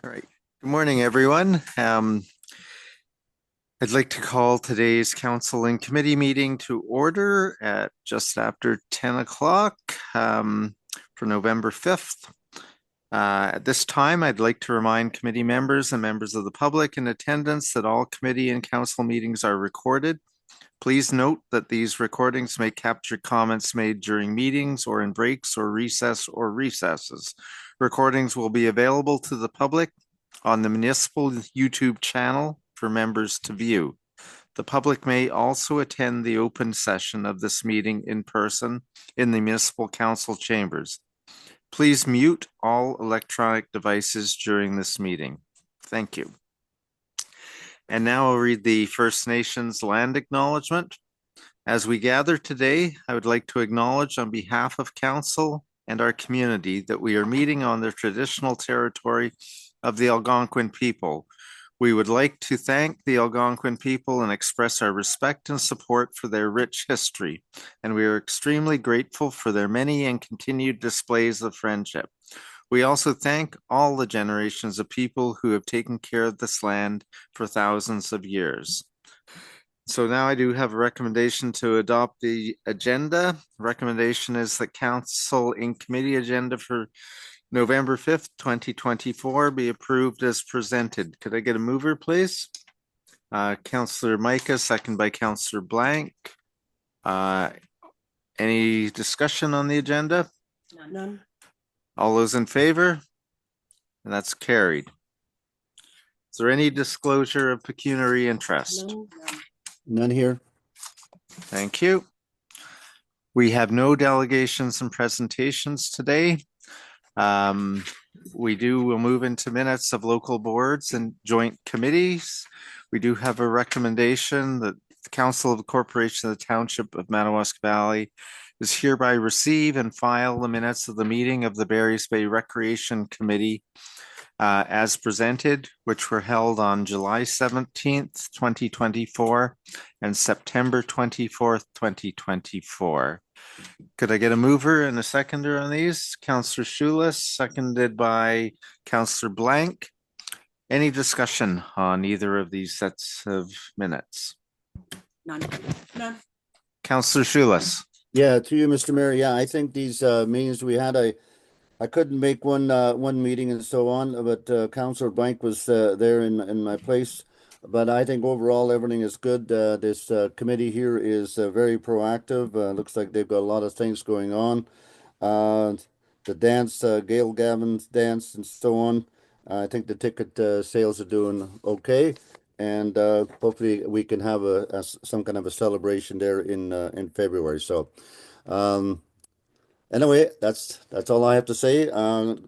All right. Good morning, everyone. I'd like to call today's council and committee meeting to order at just after 10 o'clock for November 5th. At this time, I'd like to remind committee members and members of the public in attendance that all committee and council meetings are recorded. Please note that these recordings may capture comments made during meetings or in breaks or recesses. Recordings will be available to the public on the municipal YouTube channel for members to view. The public may also attend the open session of this meeting in person in the municipal council chambers. Please mute all electronic devices during this meeting. Thank you. And now I'll read the First Nations land acknowledgement. As we gather today, I would like to acknowledge on behalf of council and our community that we are meeting on the traditional territory of the Algonquin people. We would like to thank the Algonquin people and express our respect and support for their rich history, and we are extremely grateful for their many and continued displays of friendship. We also thank all the generations of people who have taken care of this land for thousands of years. So now I do have a recommendation to adopt the agenda. Recommendation is that council in committee agenda for November 5th, 2024 be approved as presented. Could I get a mover, please? Councillor Micah, second by Councillor Blank. Any discussion on the agenda? None. All those in favor? And that's carried. Is there any disclosure of pecuniary interest? None here. Thank you. We have no delegations and presentations today. We'll move into minutes of local boards and joint committees. We do have a recommendation that the Council of the Corporation of the Township of Madawaska Valley is hereby receive and file the minutes of the meeting of the Barry's Bay Recreation Committee as presented, which were held on July 17th, 2024 and September 24th, 2024. Could I get a mover and a seconder on these? Councillor Schulis, seconded by Councillor Blank. Any discussion on either of these sets of minutes? None. Councillor Schulis. Yeah, to you, Mr. Mayor. Yeah, I think these meetings we had, I couldn't make one meeting and so on, but Councillor Blank was there in my place. But I think overall everything is good. This committee here is very proactive. Looks like they've got a lot of things going on. The dance, Gail Gavin's dance and so on. I think the ticket sales are doing okay. And hopefully we can have some kind of a celebration there in February. So anyway, that's all I have to say.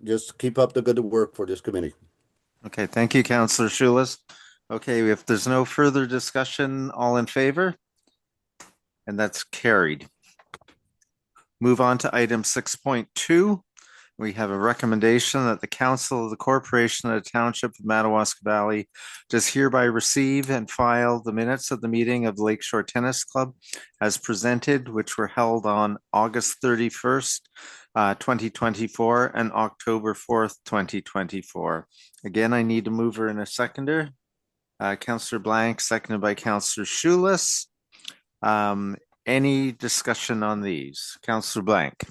Just keep up the good work for this committee. Okay, thank you, Councillor Schulis. Okay, if there's no further discussion, all in favor? And that's carried. Move on to item 6.2. We have a recommendation that the Council of the Corporation of the Township of Madawaska Valley does hereby receive and file the minutes of the meeting of the Lakeshore Tennis Club as presented, which were held on August 31st, 2024 and October 4th, 2024. Again, I need a mover and a seconder. Councillor Blank, seconded by Councillor Schulis. Any discussion on these? Councillor Blank.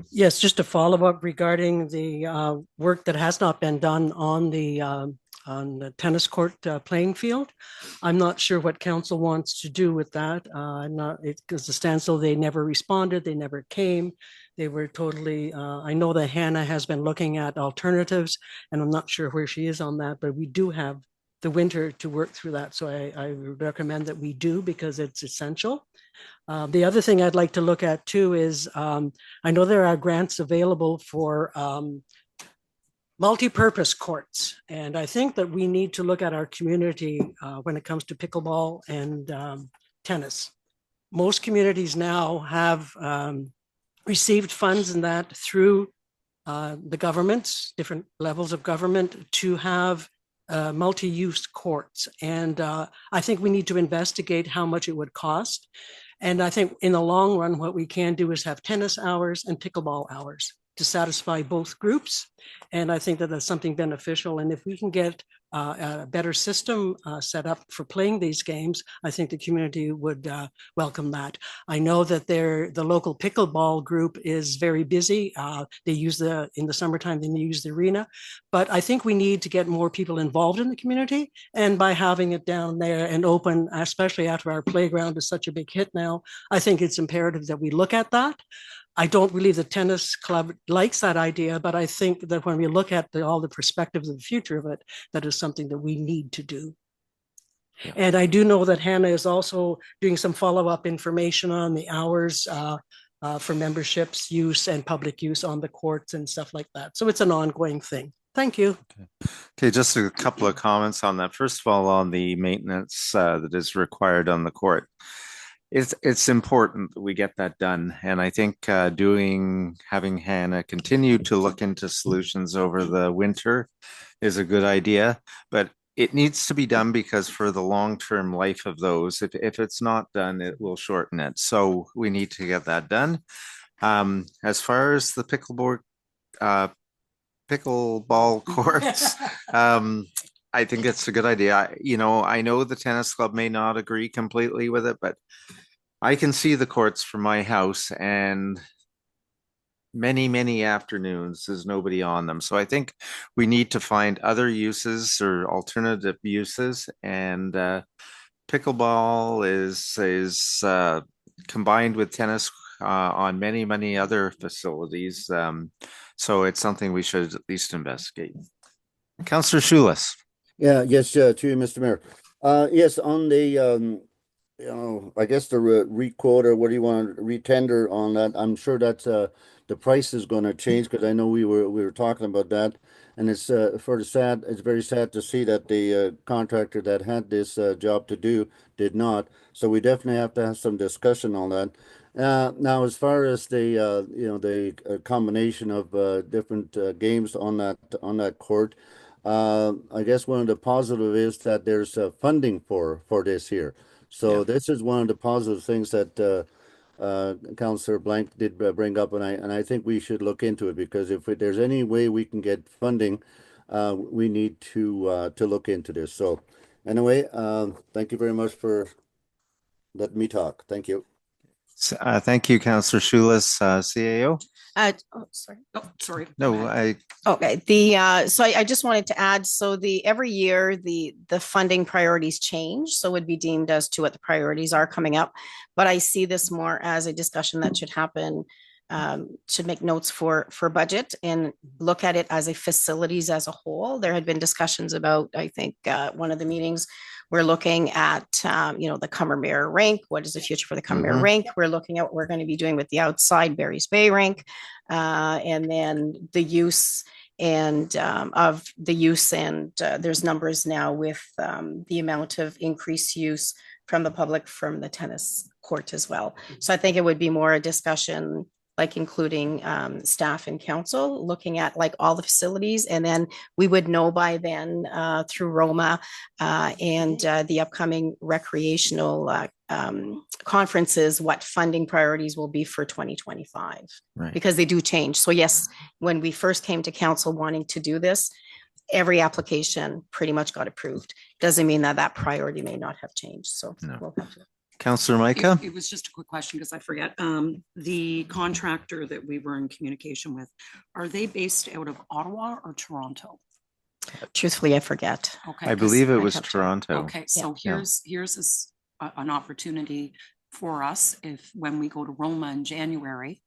Yes, just a follow-up regarding the work that has not been done on the tennis court playing field. I'm not sure what council wants to do with that. Because the standstill, they never responded, they never came. They were totally, I know that Hannah has been looking at alternatives, and I'm not sure where she is on that, but we do have the winter to work through that. So I recommend that we do, because it's essential. The other thing I'd like to look at too is, I know there are grants available for multi-purpose courts. And I think that we need to look at our community when it comes to pickleball and tennis. Most communities now have received funds in that through the governments, different levels of government, to have multi-use courts. And I think we need to investigate how much it would cost. And I think in the long run, what we can do is have tennis hours and pickleball hours to satisfy both groups. And I think that that's something beneficial. And if we can get a better system set up for playing these games, I think the community would welcome that. I know that the local pickleball group is very busy. They use in the summertime, they use the arena, but I think we need to get more people involved in the community. And by having it down there and open, especially after our playground is such a big hit now, I think it's imperative that we look at that. I don't believe the tennis club likes that idea, but I think that when we look at all the perspectives of the future of it, that is something that we need to do. Yeah. And I do know that Hannah is also doing some follow-up information on the hours for memberships use and public use on the courts and stuff like that. So it's an ongoing thing. Thank you. Okay, just a couple of comments on that. First of all, on the maintenance that is required on the court. It's important that we get that done. And I think having Hannah continue to look into solutions over the winter is a good idea, but it needs to be done because for the long-term life of those, if it's not done, it will shorten it. So we need to get that done. As far as the pickleball courts, I think it's a good idea. I know the tennis club may not agree completely with it, but I can see the courts from my house and many afternoons there's nobody on them. So I think we need to find other uses or alternative uses, and pickleball is combined with tennis on many other facilities. So it's something we should at least investigate. Councillor Schulis. Yeah, yes, to you, Mr. Mayor. Yes, on the I guess the re-quote, or what do you want to retender on that? I'm sure that the price is going to change, because I know we were talking about that, and it's very sad to see that the contractor that had this job to do did not. So we definitely have to have some discussion on that. Now, as far as the combination of different games on that court, I guess one of the positive is that there's funding for this here. So yeah. This is one of the positive things that Councillor Blank did bring up, and I think we should look into it, because if there's any way we can get funding, we need to look into this. So anyway, thank you very much for letting me talk. Thank you. Thank you, Councillor Schulis. CAO? Sorry. Oh, sorry. No, Okay. So I just wanted to add, so every year the funding priorities change, so it would be deemed as to what the priorities are coming up. But I see this more as a discussion that should happen, should make notes for budget and look at it as a facilities as a whole. There had been discussions about, I think, one of the meetings, we're looking at, the Cumbermere rink. What is the future for the Cumbermere rink? We're looking at what we're going to be doing with the outside Barry's Bay rink, and then the use and there's numbers now with the amount of increased use from the public from the tennis court as well. So I think it would be more a discussion, like including staff and council, looking at like all the facilities, and then we would know by then through Roma and the upcoming recreational conferences what funding priorities will be for 2025, right? Because they do change. So yes, when we first came to council wanting to do this, every application pretty much got approved. Doesn't mean that priority may not have changed. So no. We'll have to. Councillor Micah? It was just a quick question because I forget. The contractor that we were in communication with, are they based out of Ottawa or Toronto? Truthfully, I forget. Okay, I believe it was Toronto. Okay, so here's an opportunity for us. If when we go to Roma in January,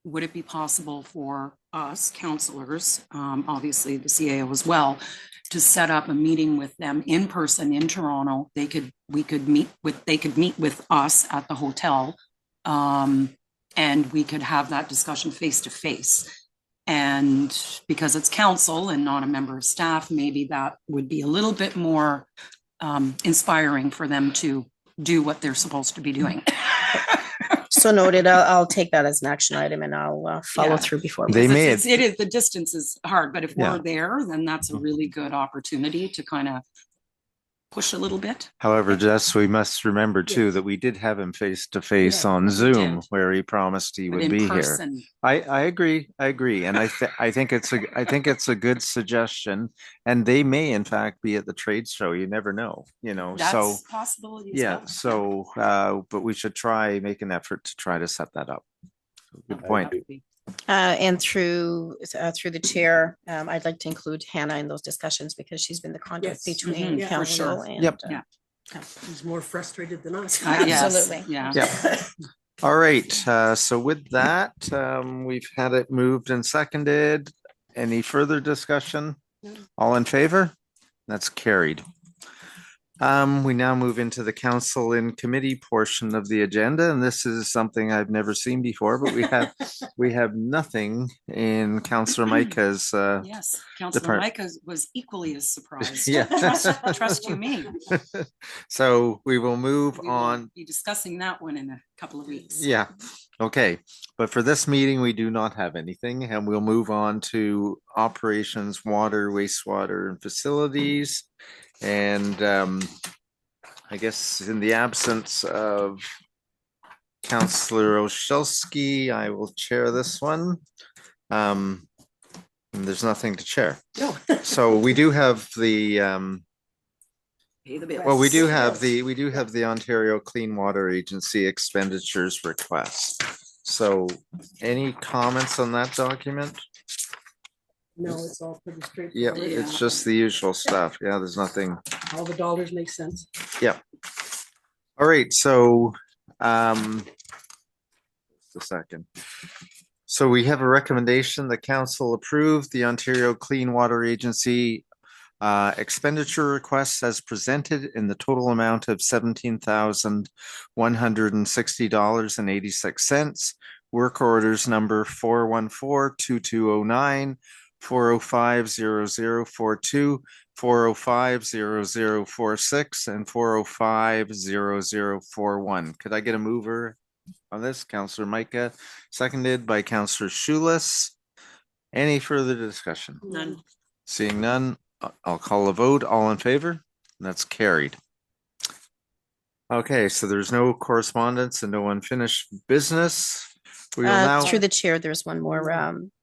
would it be possible for us councillors, obviously the CAO as well, to set up a meeting with them in person in Toronto? They could meet with us at the hotel, and we could have that discussion face to face. And because it's council and not a member of staff, maybe that would be a little bit more inspiring for them to do what they're supposed to be doing. So noted. I'll take that as an action item, and I'll follow through before. They may. It is, the distance is hard, but if we're there, then that's a really good opportunity to kind of push a little bit. However, Jess, we must remember too Yes. that we did have him face to face Yeah, on we Zoom did. where he promised he But would in be here. person, I agree. I agree. And I think it's a good suggestion. And they may in fact be at the trade show. You never know, you know. So that's a possibility as yeah, well. so but we should make an effort to try to set that up. Good I point. That would be- And through the chair, I'd like to include Hannah in those discussions because she's been the contact Yes. between Mhm, for council sure. and. Yep. Yeah. He's more frustrated than us. Yes, Absolutely. yeah. Yeah. All right. So with that, we've had it moved and seconded. Any further discussion? No. All in favor? That's carried. We now move into the council in committee portion of the agenda, and this is something I've never seen before, but we have nothing in Councillor Micah's Yes, Councillor Depart- Micah was equally as surprised. Yeah. Trust you me. So we will move We will on. be discussing that one in a couple of weeks. Yeah, okay. But for this meeting, we do not have anything, and we'll move on to operations, water, wastewater, and facilities. And I guess in the absence of Councillor Oshelsky, I will chair this one. And there's nothing to chair. No. So we do have the Pay the bills. well, we do have the Ontario Clean Water Agency expenditures request. So any comments on that document? No, it's all pretty Yeah, straightforward. it's just the usual stuff. Yeah, there's nothing. All the dollars make sense. All right, so just a second. So we have a recommendation. The council approved the Ontario Clean Water Agency expenditure requests as presented in the total amount of $17,160.86. Work orders number 414-2209, 405-0042, 405-0046, and 405-0041. Could I get a mover on this? Councillor Micah, seconded by Councillor Schulis. Any further discussion? None. Seeing none, I'll call a vote. All in favor? That's carried. Okay, so there's no correspondence and no unfinished business. We will now. Through the chair, there's one more.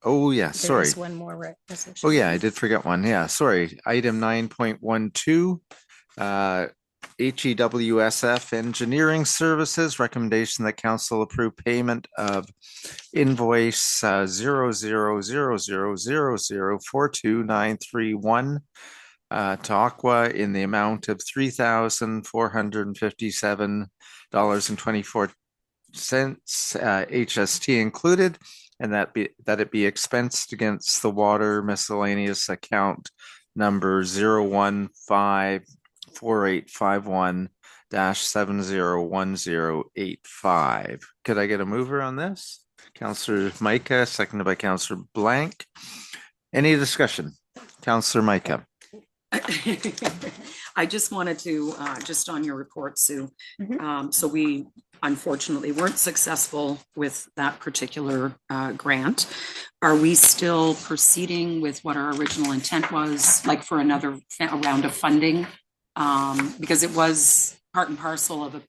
Oh, yeah, sorry. There's one more resolution. Oh, yeah, I did forget one. Yeah, sorry. Item 9.12, HEWSF Engineering Services, recommendation that council approve payment of invoice 0000004291 to Aqua in the amount of $3,457.24, HST included, and that it be expensed against the water miscellaneous account number 0154851-701085. Could I get a mover on this? Councillor Micah, seconded by Councillor Blank. Any discussion? Councillor Micah. I just wanted to, just on your report, Sue. Mhm. So we unfortunately weren't successful with that particular grant. Are we still proceeding with what our original intent was, like for another round of funding? Because it was part and parcel of the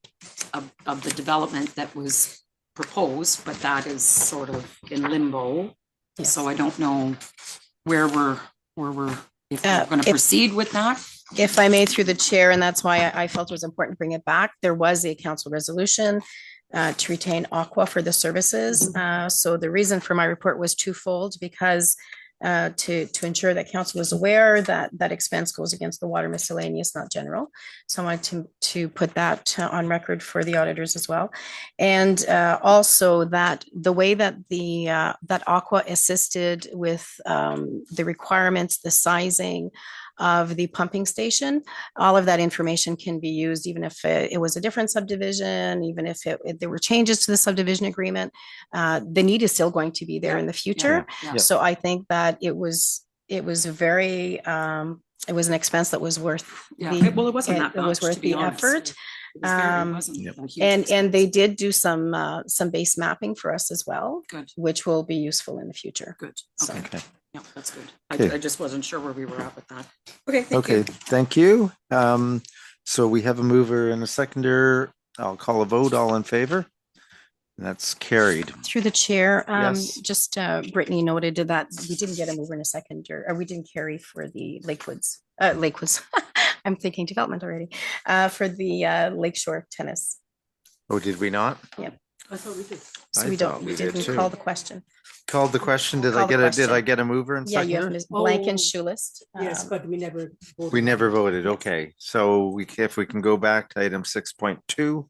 development that was proposed, but that is sort of in limbo. Yes. So I don't know where we're if we're going to proceed with that. If I may, through the chair, and that's why I felt it was important to bring it back. There was a council resolution to retain Aqua for the services. So the reason for my report was twofold, because to ensure that council was aware that that expense goes against the water miscellaneous, not general. So I wanted to put that on record for the auditors as well. And also that the way that that Aqua assisted with the requirements, the sizing of the pumping station, all of that information can be used, even if it was a different subdivision, even if there were changes to the subdivision agreement, the need is still going to be there in the future. Yeah. So I think that it was very, it was an expense that was worth Well, it wasn't that it was much, worth to be the honest. effort. It wasn't a huge And they expense. did do some base mapping for us as well, Good, which will be useful in the future. good. So- Okay. Okay. Yeah, that's good. Okay. I just wasn't sure where we were at with that. Okay, thank Okay, you. thank you. So we have a mover and a seconder. I'll call a vote. All in favor? That's carried. Through the chair, Yes. just Brittany noted that we didn't get a mover in a second, or we didn't carry for the Lakewoods. I'm thinking development already, for the Lakeshore tennis. Oh, did we not? Yep. I thought we did. So I we thought don't, we we did didn't too. call the question. Called the question. Did Call I the get a, did I question. get a mover and Yeah, you have seconder? Ms. Blank and Oh. Shoelist. Yes, but we never. We never voted. Yes. Okay. So if we can go back to item 6.2,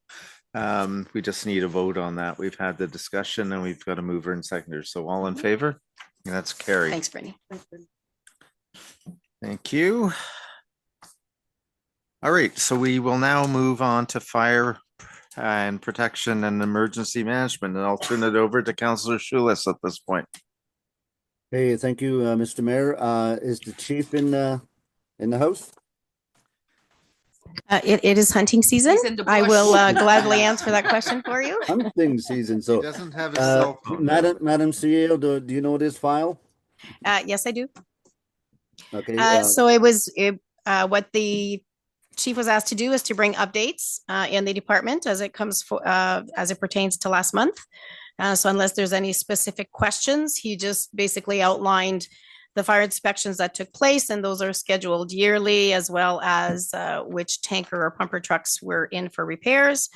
we just need a vote on that. We've had the discussion and we've got a mover and seconder. So all in favor? That's carried. Thanks, Brittany. Thank you. All right, so we will now move on to fire and protection and emergency management, and I'll turn it over to Councillor Schulis at this point. Hey, thank you, Mr. Mayor. Is the chief in the house? It is hunting season. He's in the I will bush. gladly answer that question for you. Hunting season, He so, doesn't have his cell phone. Madam CEO, do you know this file? Yes, I do. Okay, So it was what the chief was asked to do is to bring updates in the department as it comes for as it pertains to last month. So unless there's any specific questions, he just basically outlined the fire inspections that took place, and those are scheduled yearly, as well as which tanker or pumper trucks were in for repairs.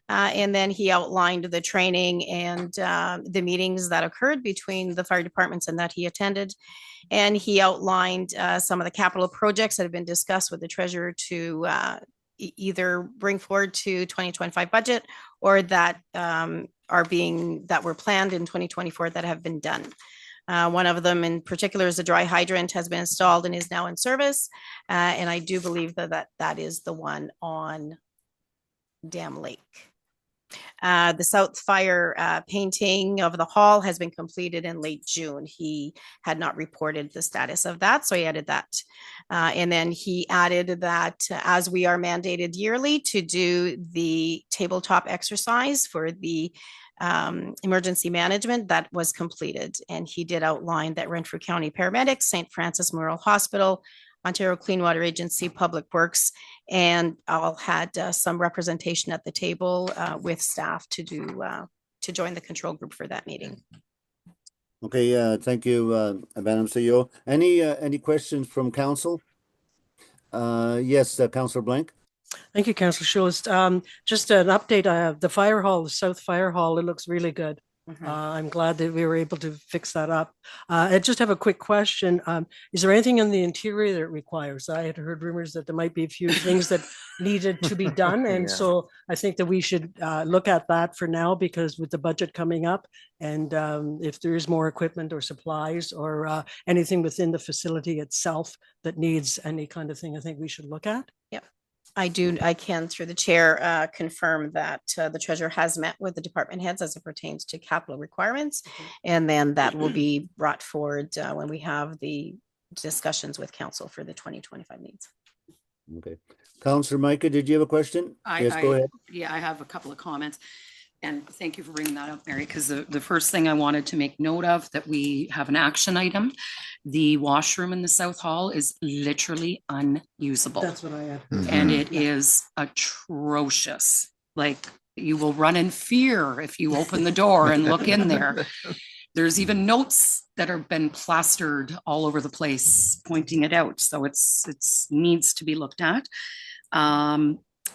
And then he outlined the training and the meetings that occurred between the fire departments and that he attended. And he outlined some of the capital projects that have been discussed with the treasurer to either bring forward to 2025 budget or that that were planned in 2024 that have been done. One of them in particular is a dry hydrant has been installed and is now in service. And I do believe that is the one on Dam Lake. The South Fire painting of the hall has been completed in late June. He had not reported the status of that, so he added that. And then he added that as we are mandated yearly to do the tabletop exercise for the emergency management, that was completed. And he did outline that Renfrew County Paramedics, St. Francis Memorial Hospital, Ontario Clean Water Agency, Public Works, and all had some representation at the table with staff to join the control group for that meeting. okay, thank you, Madam CEO. Any questions from council? Yes, Councillor Blank. Thank you, Councillor Schultz. Just an update. The fire hall, the South Fire Hall, it looks really good. I'm glad that we were able to fix that up. I just have a quick question. Is there anything in the interior that it requires? I had heard rumors that there might be a few things that needed to be done. And Yeah. so I think that we should look at that for now, because with the budget coming up, and if there is more equipment or supplies or anything within the facility itself that needs any kind of thing, I think we should look at. I can through the chair confirm that the treasurer has met with the department heads as it pertains to capital requirements. And then that will be brought forward when we have the discussions with council for the 2025 needs. Okay. Councillor Micah, did you have a question? Yes, go ahead. Yeah, I have a couple of comments. And thank you for bringing that up, Mary, because the first thing I wanted to make note of, that we have an action item. The washroom in the South Hall is literally unusable. That's what I had. And it is atrocious. Like, you will run in fear if you open the door and look in there. There's even notes that have been plastered all over the place pointing it out. So it's needs to be looked at.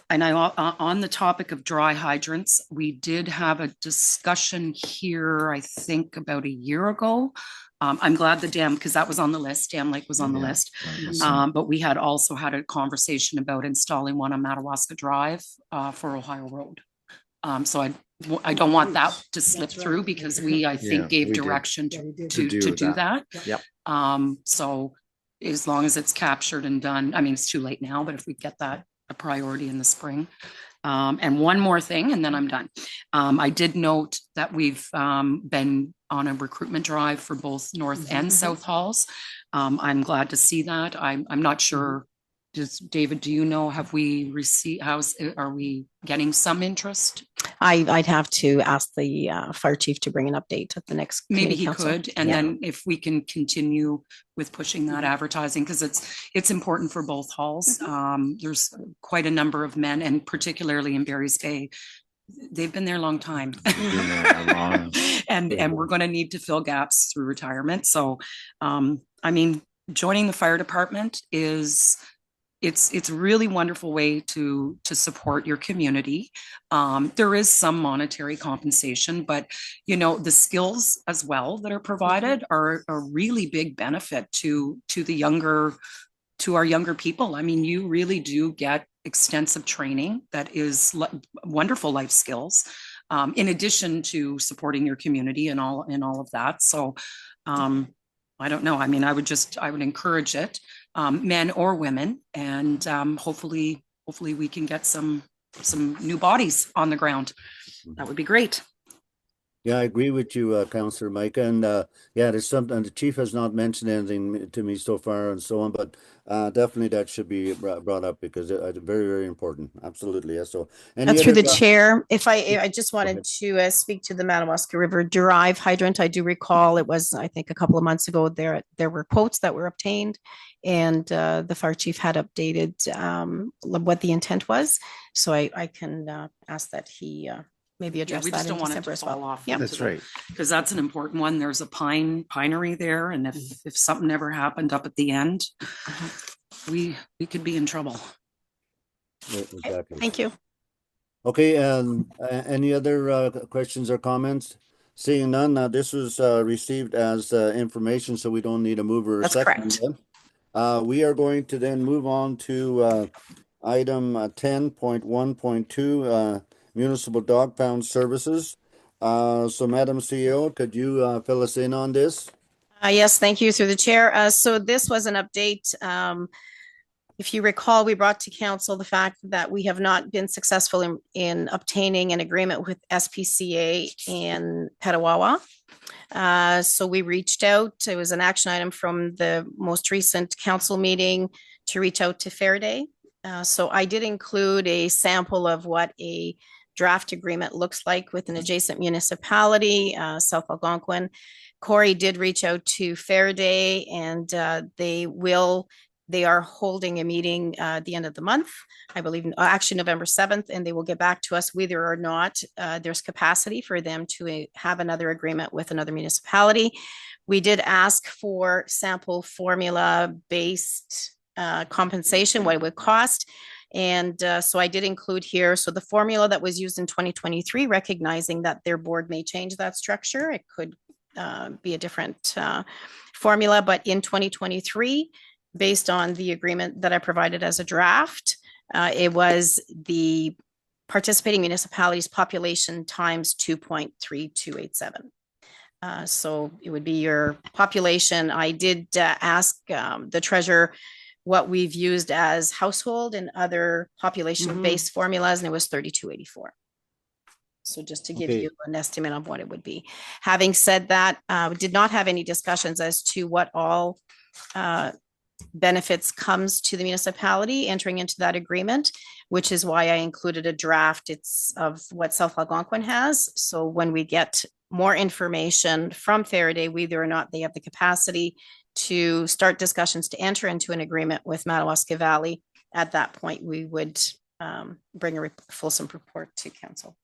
And on the topic of dry hydrants, we did have a discussion here, I think about a year ago. I'm glad the dam, because that was on the list, Dam Lake was on the list. But we had also had a conversation about installing one on Madawaska Drive for Ohio Road. So I don't want that to slip through, because I think gave we did. direction Yeah, we did. to do do that. Yep. So as long as it's captured and done, I mean, it's too late now, but if we get that a priority in the spring. And one more thing, and then I'm done. I did note that we've been on a recruitment drive for both North and South Halls. I'm glad to see that. I'm not sure. David, do you know, have we received, are we getting some interest? I'd have to ask the fire chief to bring an update at the next Maybe committee he council. could, and Yeah. then if we can continue with pushing that advertising, because it's important for both halls. There's quite a number of men, and particularly in Barry's Bay, they've been there a long time. And we're going to need to fill gaps through retirement. So, I mean, joining the fire department is it's a really wonderful way to support your community. There is some monetary compensation, but you know, the skills as well that are provided are a really big benefit to our younger people. I mean, you really do get extensive training that is wonderful life skills, in addition to supporting your community and all of that. So I don't know. I mean, I would encourage it, men or women, and hopefully we can get some new bodies on the ground. That would be great. Yeah, I agree with you, Councillor Micah. And yeah, there's something, the chief has not mentioned anything to me so far and so on, but definitely that should be brought up because it's very, very important. Absolutely. Yeah. So through the chair, if I just wanted to speak to the Madawaska River Drive hydrant. I do recall it was, I think, a couple of months ago, there were quotes that were obtained, and the fire chief had updated what the intent was. So I can ask that he maybe address we that just don't in want it December to as well. fall off. Yeah, That's right. Because that's an important one. There's a pinery there, and if something ever happened up at the end, we could be in trouble. Exactly. Thank you. Okay, any other questions or comments? Seeing none, now this was received as information, so we don't need a mover or That's second. correct. We are going to then move on to item 10.1.2, municipal dog pound services. So Madam CEO, could you fill us in on this? Yes, thank you through the chair. So this was an update. If you recall, we brought to council the fact that we have not been successful in obtaining an agreement with SPCA in Petawawa. So we reached out. It was an action item from the most recent council meeting to reach out to Faraday. So I did include a sample of what a draft agreement looks like with an adjacent municipality, South Algonquin. Corey did reach out to Faraday, and they are holding a meeting at the end of the month, I believe, actually November 7th, and they will get back to us whether or not there's capacity for them to have another agreement with another municipality. We did ask for sample formula-based compensation, what it would cost. And so I did include here, so the formula that was used in 2023, recognizing that their board may change that structure. It could be a different formula, but in 2023, based on the agreement that I provided as a draft, it was the participating municipalities population times 2.3287. So it would be your population. I did ask the treasurer what we've used as household and other population-based formulas, and it was 3284. So just to give you an estimate of what it would be. Having said that, we did not have any discussions as to what all benefits comes to the municipality entering into that agreement, which is why I included a draft of what South Algonquin has. So when we get more information from Faraday, whether or not they have the capacity to start discussions to enter into an agreement with Madawaska Valley, at that point we would bring a fulsome report to council.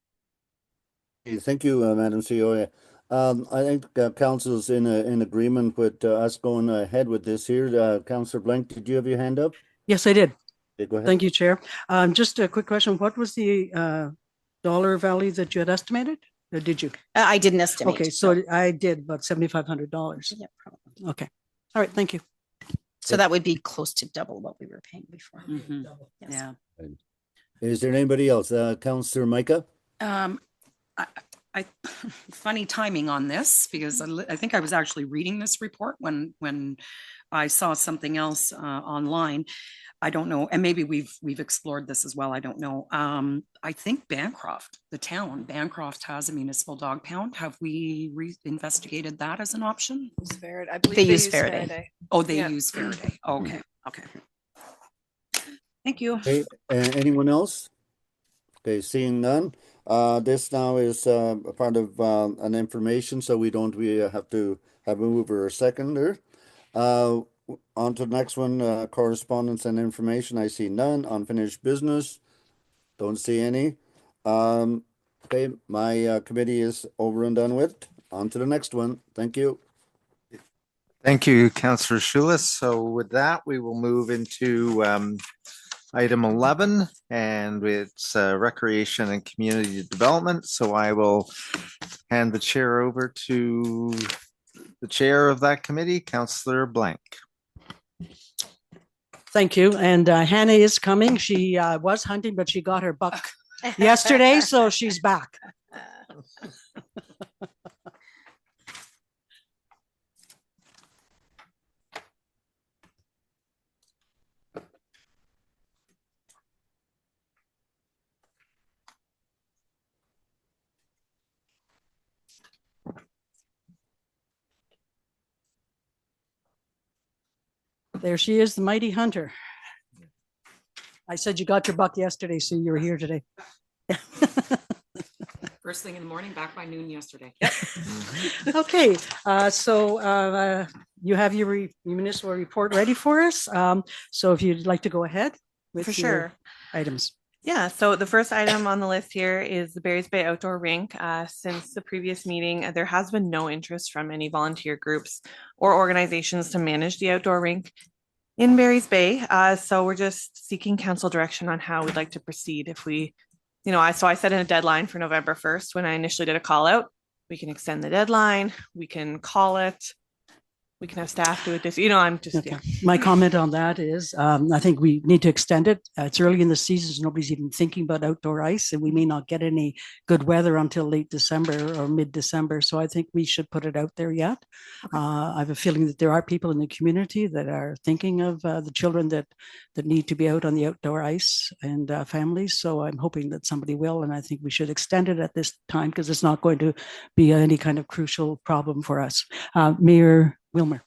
Thank you, Madam CEO. I think council's in agreement with us going ahead with this here. Councillor Blank, did you have your hand up? Yes, I did. Okay, go ahead. Thank you, Chair. Just a quick question. What was the dollar value that you had estimated? Or did you? I didn't estimate. Okay, so I did about $7,500. Yeah, probably. Okay. All right. Thank you. So that would be close to double what we were paying before. Yes. Yeah. Is there anybody else? Councillor Micah? I funny timing on this, because I think I was actually reading this report when I saw something else online. I don't know, and maybe we've explored this as well. I don't know. I think Bancroft, the town, Bancroft has a municipal dog pound. Have we investigated that as an option? I believe They use Faraday. Oh, they use Faraday. Okay. Thank you. Okay, anyone else? Okay, seeing none. This now is a part of an information, so we have to have a mover or seconder. On to the next one, correspondence and information. I see none. Unfinished business, don't see any. Okay, my committee is over and done with. On to the next one. Thank you. Thank you, Councillor Schulis. So with that, we will move into item 11, and it's recreation and community development. So I will hand the chair over to the chair of that committee, Councillor Blank. Thank you. And Hannah is coming. She was hunting, but she got her buck yesterday, so she's back. There she is, the mighty hunter. I said you got your buck yesterday, so you were here today. First thing in the morning, back by noon yesterday. Okay, so you have your municipal report ready for us. So if you'd like to go ahead with For your sure. items. Yeah, so the first item on the list here is the Barry's Bay Outdoor Rink. Since the previous meeting, there has been no interest from any volunteer groups or organizations to manage the outdoor rink in Barry's Bay. So we're just seeking council direction on how we'd like to proceed. If we, I set in a deadline for November 1st when I initially did a call out. We can extend the deadline, we can call it. We can have staff do it. I'm just, Okay. My comment on that is, I think we need to extend it. It's early in the season, so nobody's even thinking about outdoor ice, and we may not get any good weather until late December or mid-December. So I think we should put it out there yet. Okay. I have a feeling that there are people in the community that are thinking of the children that need to be out on the outdoor ice and families. So I'm hoping that somebody will, and I think we should extend it at this time because it's not going to be any kind of crucial problem for us. Mayor Wilmer.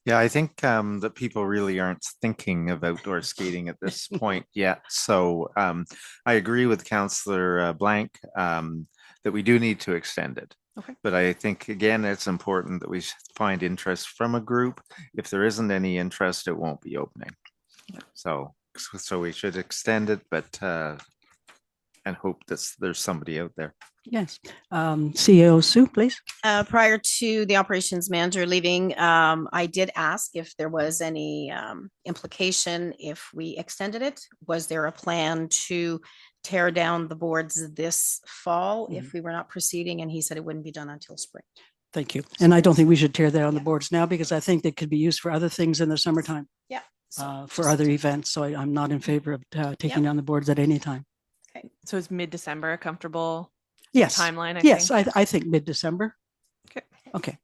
Yeah, I think that people really aren't thinking of outdoor skating at this point yet. So I agree with Councillor Blank that we do need to extend it. Okay. But I think, again, it's important that we find interest from a group. If there isn't any interest, it won't be opening. Yeah. So we should extend it, but and hope that there's somebody out there. Yes. CEO Sue, please. Prior to the operations manager leaving, I did ask if there was any implication if we extended it. Was there a plan to tear down the boards this fall if we were not proceeding? And he said it wouldn't be done until spring. Thank you. And I don't think we should tear down the boards now because I think they could be used for other things in the summertime. Yeah. For other events. So I'm not in favor of taking down the boards at any time. Okay. So is mid-December a comfortable timeline? I think mid-December. Okay. Okay.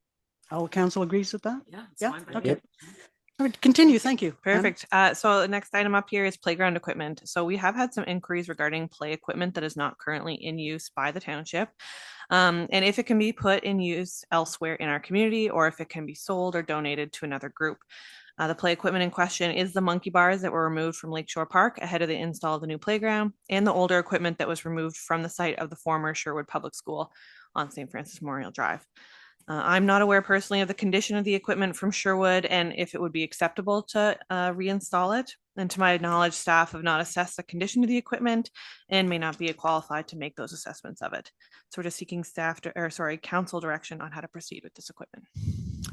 All council agrees with that? Yeah. It's Yeah. fine by me. Okay. All right, continue. Thank you. Perfect. So the next item up here is playground equipment. So we have had some inquiries regarding play equipment that is not currently in use by the township. And if it can be put in use elsewhere in our community, or if it can be sold or donated to another group. The play equipment in question is the monkey bars that were removed from Lakeshore Park ahead of the install of the new playground, and the older equipment that was removed from the site of the former Sherwood Public School on St. Francis Memorial Drive. I'm not aware personally of the condition of the equipment from Sherwood and if it would be acceptable to reinstall it. And to my knowledge, staff have not assessed the condition of the equipment and may not be qualified to make those assessments of it. So we're just seeking council direction on how to proceed with this equipment.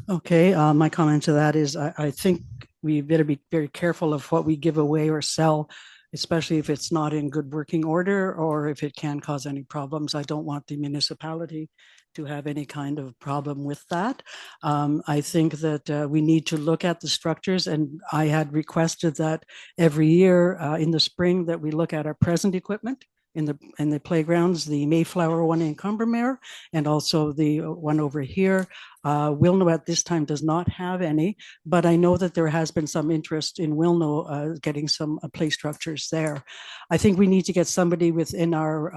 Okay, my comment to that is I think we better be very careful of what we give away or sell, especially if it's not in good working order or if it can cause any problems. I don't want the municipality to have any kind of problem with that. I think that we need to look at the structures, and I had requested that every year in the spring that we look at our present equipment in the playgrounds, the Mayflower one in Combermere, and also the one over here. Wilno at this time does not have any, but I know that there has been some interest in Wilno getting some play structures there. I think we need to get somebody within our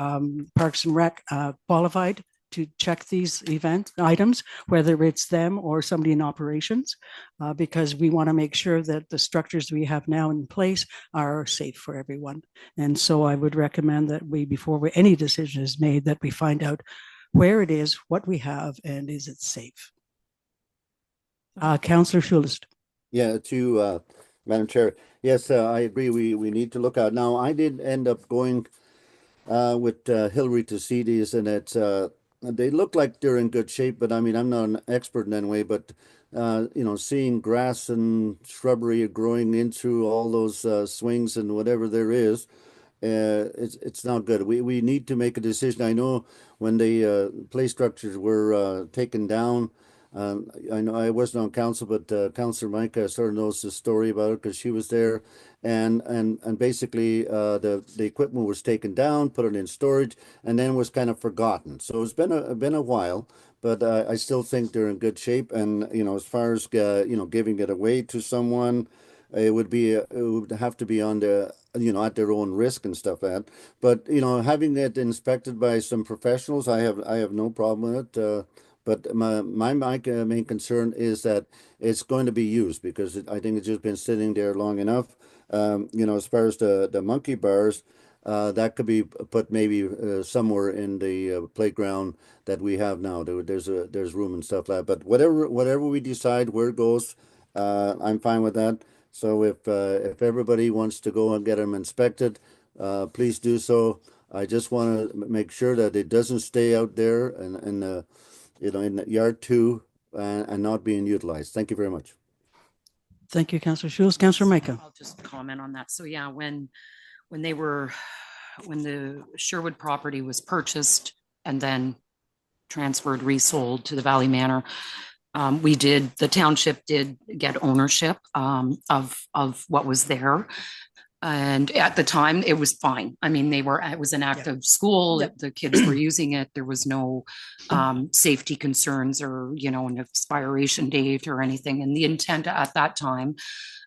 Parks and Rec qualified to check these event items, whether it's them or somebody in operations, because we want to make sure that the structures we have now in place are safe for everyone. And so I would recommend that before any decision is made, that we find out where it is, what we have, and is it safe. Councillor Schulist. Yeah, to Madam Chair. Yes, I agree. We need to look out. Now, I did end up going with Hillary to see these, and it's they look like they're in good shape. But I mean, I'm not an expert in any way. But seeing grass and shrubbery growing into all those swings and whatever there is, it's not good. We need to make a decision. I know when the play structures were taken down. I know I wasn't on council, but Councillor Micah sort of knows the story about it because she was there, and basically the equipment was taken down, put it in storage, and then was kind of forgotten. So it's been a while, but I still think they're in good shape. And as far as giving it away to someone, it would have to be on the at their own risk and stuff like that. But having it inspected by some professionals, I have no problem with it. But my main concern is that it's going to be used because I think it's just been sitting there long enough. As far as the monkey bars, that could be put maybe somewhere in the playground that we have now. There's room and stuff like that. But whatever we decide where it goes, I'm fine with that. So if everybody wants to go and get them inspected, please do so. I just want to make sure that it doesn't stay out there and in yard 2 and not being utilized. Thank you very much. Thank you, Councillor Schulz. Councillor Micah. I'll just comment on that. So yeah, when the Sherwood property was purchased and then transferred, resold to the Valley Manor, the township did get ownership of what was there. And at the time it was fine. I mean, it was an active school. Yep. The kids were using it. There was no safety concerns or, an expiration date or anything. And the intent at that time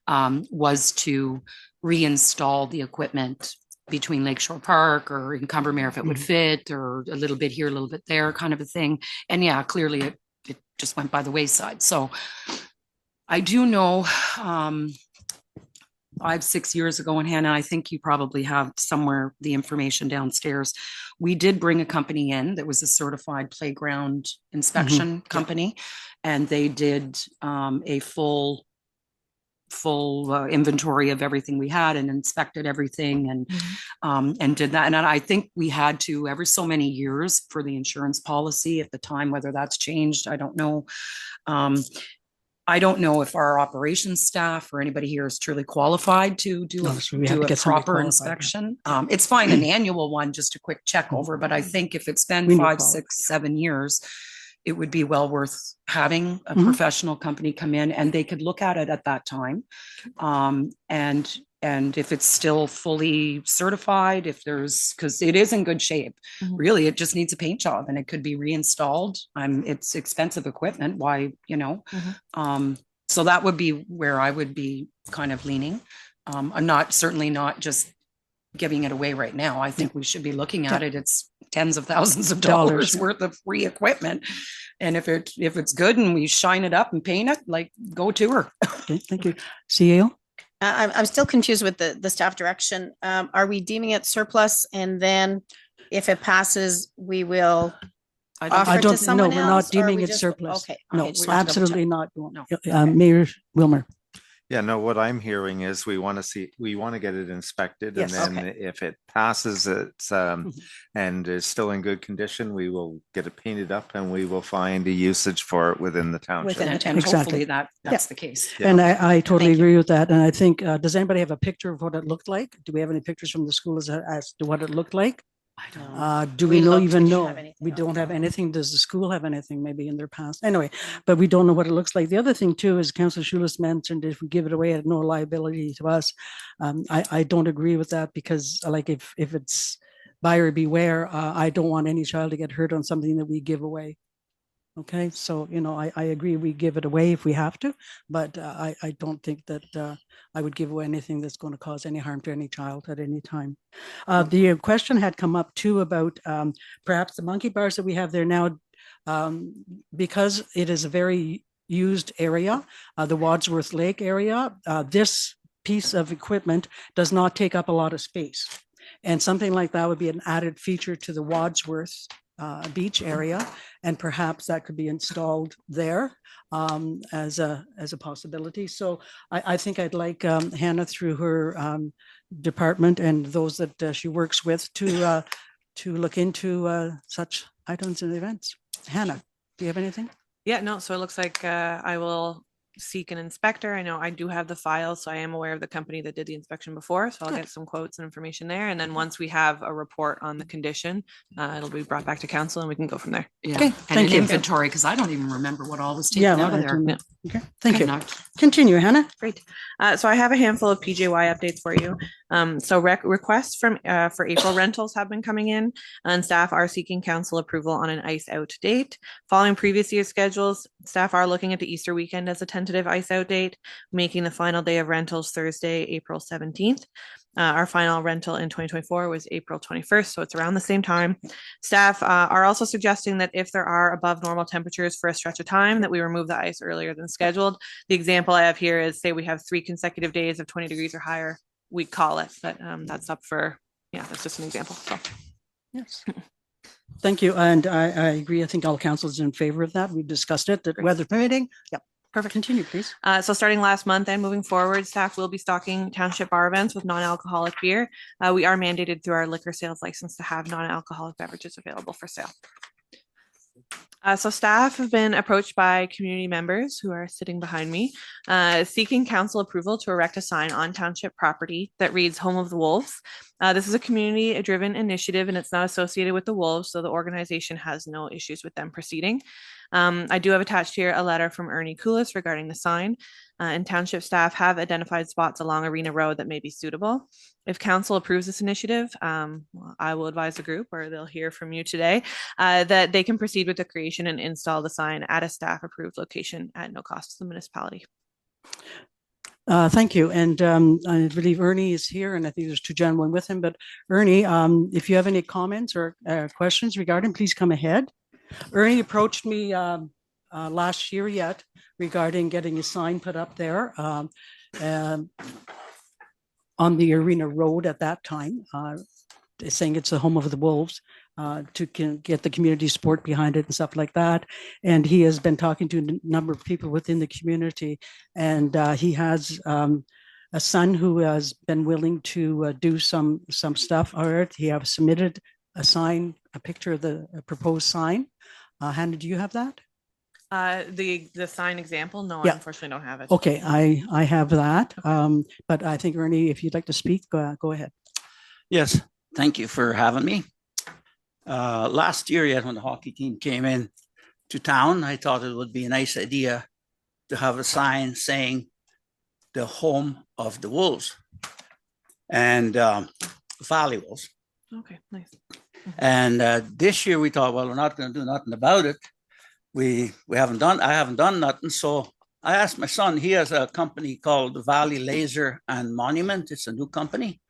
was to reinstall the equipment between Lakeshore Park or in Combermere if it would fit, or a little bit here, a little bit there kind of a thing. And yeah, clearly it just went by the wayside. So I do know 5-6 years ago, and Hannah, I think you probably have somewhere the information downstairs. We did bring a company in that was a certified playground inspection company, and they did a full inventory of everything we had and inspected everything and did that. And I think we had to every so many years for the insurance policy at the time, whether that's changed, I don't know. I don't know if our operations staff or anybody here is truly qualified to do a proper inspection. It's fine, an annual one, just a quick check over, but I think if it's been 5, 6, 7 years, it would be well worth having a professional company come in and they could look at it at that time. And if it's still fully certified, because it is in good shape, really, it just needs a paint job and it could be reinstalled. It's expensive equipment. Why, so that would be where I would be kind of leaning. I'm certainly not just giving it away right now. I think we should be looking at it. It's tens of thousands of dollars worth of free equipment. And if it's good and we shine it up and paint it, go to her. Okay, thank you. CEO? I'm still confused with the staff direction. Are we deeming it surplus, and then if it passes, we will offer it to someone else? No, we're not deeming it surplus. Okay. No, absolutely not. No. Mayor Wilmer. Yeah, no, what I'm hearing is we want to get it inspected, Yes. and then if it passes and is still in good condition, we will get it painted up and we will find a usage for it within the township. And hopefully that's the case. Yeah. And I totally agree with that. And I think, does anybody have a picture of what it looked like? Do we have any pictures from the school as to what it looked like? I don't know. Do we even know? We don't have anything. Does the school have anything maybe in their past? Anyway, but we don't know what it looks like. The other thing too is Councillor Schulis mentioned if we give it away at no liability to us. I don't agree with that because if it's buyer beware, I don't want any child to get hurt on something that we give away. Okay, so, I agree, we give it away if we have to, but I don't think that I would give away anything that's going to cause any harm to any child at any time. The question had come up too about perhaps the monkey bars that we have there now, because it is a very used area, the Wadsworth Lake area, this piece of equipment does not take up a lot of space. And something like that would be an added feature to the Wadsworth beach area, and perhaps that could be installed there as a possibility. So I think I'd like Hannah, through her department and those that she works with, to look into such items and events. Hannah, do you have anything? Yeah, no, so it looks like I will seek an inspector. I know I do have the files, so I am aware of the company that did the inspection before, so I'll Good. get some quotes and information there. And then once we have a report on the condition, it'll be brought back to council and we can go from there. Yeah. Okay, And thank an you. inventory, because I don't even remember what all was taken Yeah, out of there. Yeah. okay, thank Okay, you. no. Continue, Hannah. Great. So I have a handful of PJY updates for you. So requests for April rentals have been coming in, and staff are seeking council approval on an ice out date. Following previous year's schedules, staff are looking at the Easter weekend as a tentative ice out date, making the final day of rentals Thursday, April 17th. Our final rental in 2024 was April 21st, so it's around the same time. Staff are also suggesting that if there are above normal temperatures for a stretch of time, that we remove the ice earlier than scheduled. The example I have here is, say we have 3 consecutive days of 20 degrees or higher, we call it, but that's up for, that's just an example. So. Yes. Thank you. And I agree. I think all council is in favor of that. We've discussed it, that weather permitting. Yep. Perfect. Continue, please. So starting last month and moving forward, staff will be stocking township bar events with non-alcoholic beer. We are mandated through our liquor sales license to have non-alcoholic beverages available for sale. So staff have been approached by community members who are sitting behind me, seeking council approval to erect a sign on township property that reads Home of the Wolves. This is a community-driven initiative and it's not associated with the Wolves, so the organization has no issues with them proceeding. I do have attached here a letter from Ernie Koulis regarding the sign, and township staff have identified spots along Arena Road that may be suitable. If council approves this initiative, I will advise the group, or they'll hear from you today, that they can proceed with the creation and install the sign at a staff approved location at no cost to the municipality. Thank you. And I believe Ernie is here, and I think there's 2 gentlemen with him. But Ernie, if you have any comments or questions regarding, please come ahead. Ernie approached me last year regarding getting a sign put up there on the Arena Road at that time, saying it's the Home of the Wolves, to get the community support behind it and stuff like that. And he has been talking to a number of people within the community, and he has a son who has been willing to do some stuff. All right, he has submitted a picture of the proposed sign. Hannah, do you have that? The sign example? No, Yeah. I unfortunately don't have it. Okay, I have that. But I think, Ernie, if you'd like to speak, go ahead. Yes, thank you for having me. Last year, when the hockey team came in to town, I thought it would be a nice idea to have a sign saying the Home of the Wolves and Valley Wolves. Okay, nice. And this year we thought, well, we're not going to do nothing about it. I haven't done nothing. So I asked my son, he has a company called Valley Laser and Monument. It's a new company.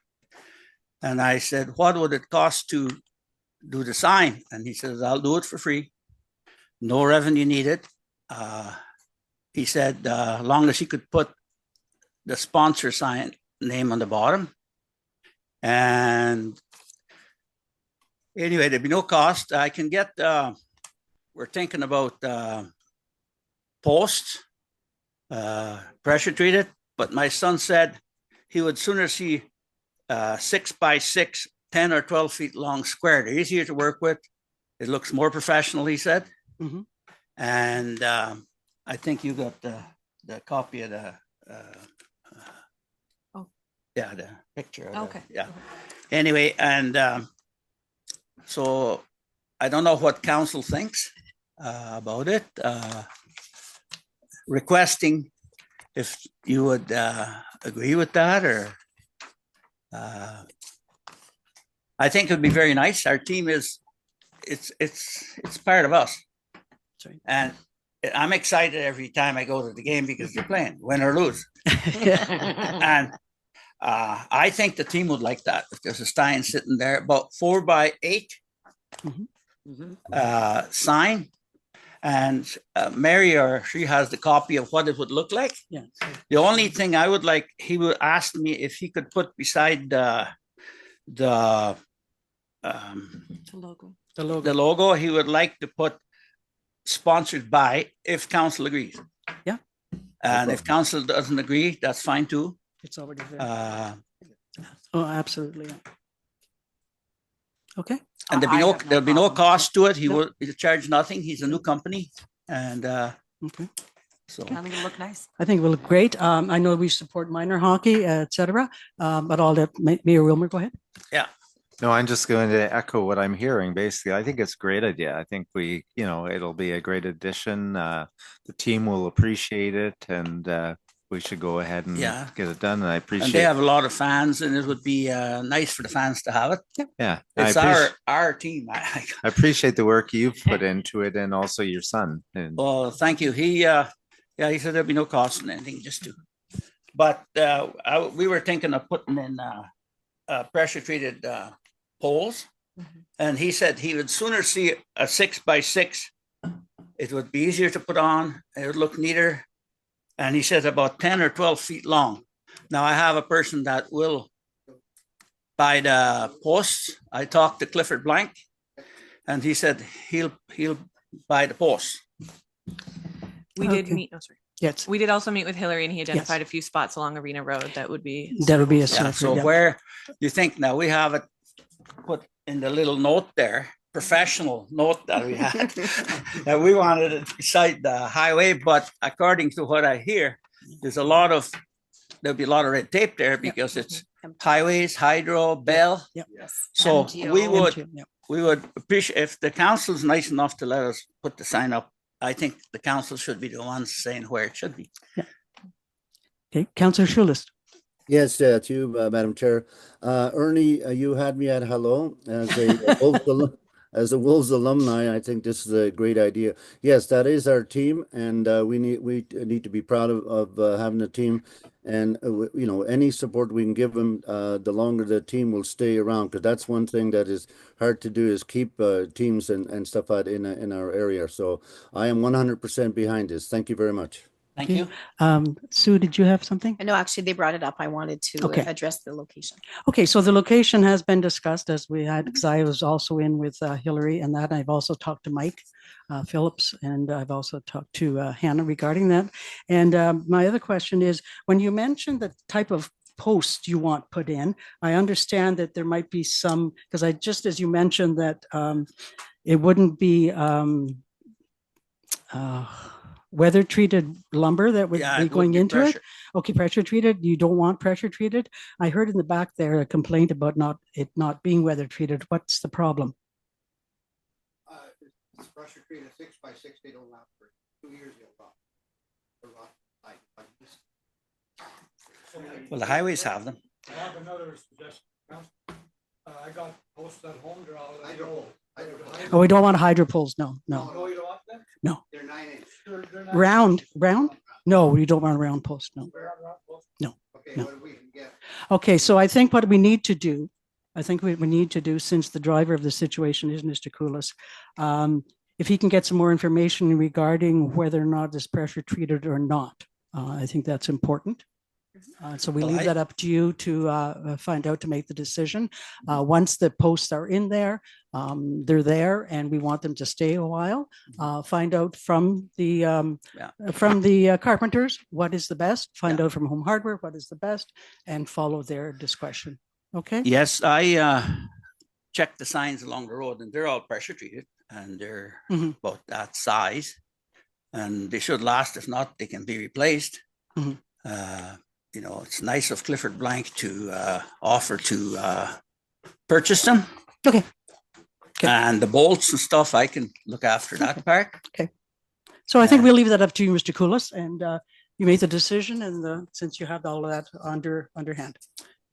And I said, what would it cost to do the sign? And he says, I'll do it for free. No revenue needed. He said, long as he could put the sponsor sign name on the bottom. And anyway, there'd be no cost. I can get, we're thinking about posts, pressure treated, but my son said he would sooner see 6 by 6, 10 or 12 feet long square. They're easier to work with. It looks more professional, he said. Mm-hmm. And I think you got the copy of the, the picture. Okay. Yeah. Anyway, and so I don't know what council thinks about it. Requesting if you would agree with that, or I think it would be very nice. Our team it's part of us. right. And I'm excited every time I go to the game because they're playing, win or lose. And I think the team would like that. If there's a Stein sitting there, about 4x8 sign. And Mary, or she has the copy of what it would look like. Yeah. The only thing I would like, he would ask me if he could put beside the logo. the logo, he would like to put sponsored by, if council agrees. Yeah. And if council doesn't agree, that's fine too. It's already there. Oh, absolutely. Okay. And there'll be no cost to it. He will charge nothing. He's a new company. And Okay. so I think it'll look nice. I think it will look great. I know we support minor hockey, et cetera, but I'll let Mayor Wilmer go ahead. yeah. No, I'm just going to echo what I'm hearing. Basically, I think it's a great idea. I think it'll be a great addition. The team will appreciate it, and we should go ahead and get it done. And I appreciate. And they have a lot of fans, and it would be nice for the fans to have it. Yeah, It's our team. I appreciate the work you've put into it, and also your son. And well, thank you. He said there'd be no cost in anything, just to. But we were thinking of putting in pressure treated poles, and he said he would sooner see a 6x6. It would be easier to put on. It would look neater. And he said about 10 or 12 feet long. Now I have a person that will buy the posts. I talked to Clifford Blank, and he said he'll buy the posts. We did meet. Oh, sorry. Yes. We did also meet with Hillary, and he identified a few spots along Arena Road that would be. That would be a So where you think now we have it put in the little note there, professional note that we had, that we wanted it beside the highway, but according to what I hear, there'll be a lot of red tape there because it's highways, hydro, Bell. Yep. Yes. So MTO. we would appreciate if the council's nice enough to let us put the sign up. I think the council should be the ones saying where it should be. Yeah. Okay, Councillor Schulist. Yes, to you, Madam Chair. Ernie, you had me at hello as a Wolves alumni. I think this is a great idea. Yes, that is our team, and we need to be proud of having a team. And any support we can give them, the longer the team will stay around, because that's one thing that is hard to do, is keep teams and stuff out in our area. So I am 100% behind this. Thank you very much. Thank you. Sue, did you have something? No, actually, they brought it up. I wanted to address the location. Okay, so the location has been discussed, as we had, because I was also in with Hillary and that. I've also talked to Mike Phillips, and I've also talked to Hannah regarding that. And my other question is, when you mentioned the type of post you want put in, I understand that there might be some, because as you mentioned that it wouldn't be weather treated lumber that would be going into it. Okay, pressure treated. You don't want pressure treated. I heard in the back there a complaint about it not being weather treated. What's the problem? It's pressure treated 6x6. They don't last for 2 years. Well, the highways have them. I have another suggestion. I got posts at home. They're all hydro. Oh, we don't want hydro poles. No. No, you don't want them? No. They're 9-inch. Round? No, you don't want a round post. No. No. Okay, no. what we can get. Okay, so I think what we need to do, since the driver of the situation is Mr. Koulis, if he can get some more information regarding whether or not it's pressure treated or not, I think that's important. So we leave that up to you to find out, to make the decision. Once the posts are in there, they're there, and we want them to stay a while. Find out from the carpenters what is the best. Find out from Home Hardware what is the best, and follow their discretion. Okay. Yes, I checked the signs along the road, and they're all pressure treated, and they're about that size, and they should last. If not, they can be replaced. It's nice of Clifford Blank to offer to purchase them. Okay. And the bolts and stuff, I can look after that part. Okay. So I think we'll leave that up to you, Mr. Koulis, and you made the decision, and since you have all of that underhand.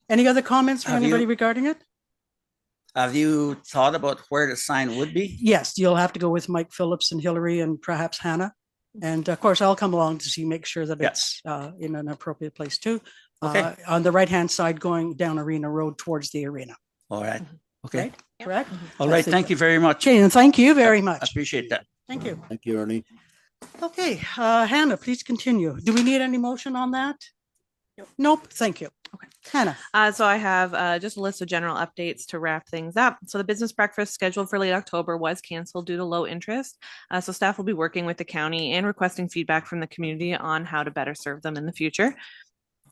Any other comments from anybody regarding it? Have you thought about where the sign would be? Yes, you'll have to go with Mike Phillips and Hillary and perhaps Hannah. And of course, I'll come along to see, make sure that it's in an appropriate place too. Okay. On the right-hand side, going down Arena Road towards the arena. All right. Okay. Right? Correct? All right. Thank you very much. Okay, and thank you very I much. appreciate that. Thank you. Thank you, Ernie. Okay, Hannah, please continue. Do we need any motion on that? Nope, thank you. Okay, Hannah. So I have just a list of general updates to wrap things up. So the business breakfast scheduled for late October was canceled due to low interest. So staff will be working with the county and requesting feedback from the community on how to better serve them in the future.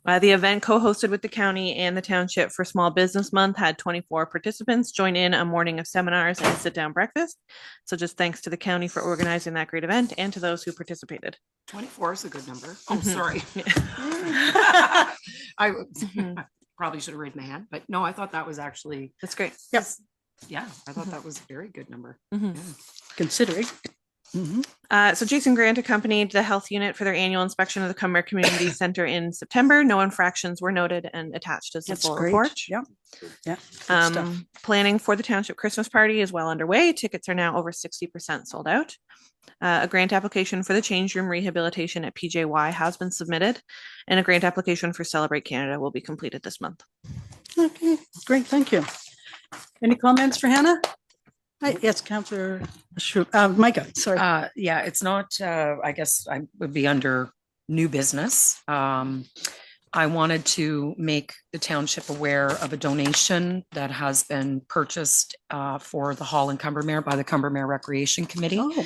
The event co-hosted with the county and the township for Small Business Month had 24 participants join in a morning of seminars and sit-down breakfast. So just thanks to the county for organizing that great event and to those who participated. 24 is a good number. Oh, sorry. I probably should have raised my hand, but no, I thought that was actually. That's great. Yes. Yeah, I thought that was a very good number. Considering. So Jason Grant accompanied the health unit for their annual inspection of the Cumber Community Center in September. No infractions were noted and attached as the That's full great. report. Yeah. Yeah. Good stuff. Planning for the township Christmas party is well underway. Tickets are now over 60% sold out. A grant application for the change room rehabilitation at PJY has been submitted, and a grant application for Celebrate Canada will be completed this month. Okay, great, thank you. Any comments for Hannah? Hi, yes, Councillor Micah, sorry. Yeah, it's not, I guess I would be under new business. I wanted to make the township aware of a donation that has been purchased for the Hall in Cumbermere by the Cumbermere Recreation Committee. Oh.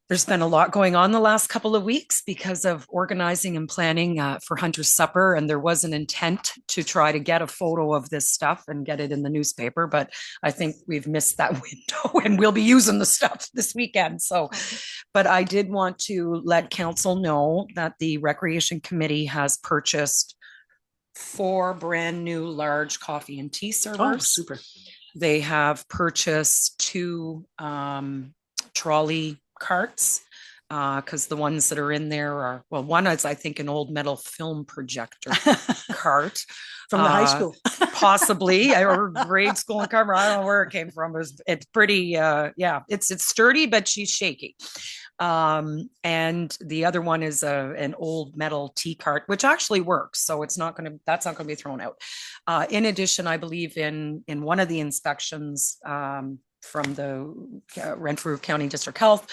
There's been a lot going on the last couple of weeks because of organizing and planning for Hunter's Supper. And there was an intent to try to get a photo of this stuff and get it in the newspaper. But I think we've missed that window and we'll be using the stuff this weekend. So, but I did want to let council know that the Recreation Committee has purchased 4 brand new large coffee and tea servers. Oh, super. They have purchased 2 trolley carts because the ones that are in there are, well, one is I think an old metal film projector cart From the high school. possibly, or grade school in Carver. I don't know where it came from. It's pretty yeah, it's sturdy, but she's shaky. And the other one is an old metal tea cart, which actually works. So that's not going to be thrown out. In addition, I believe in one of the inspections from the Renfrew County District Health,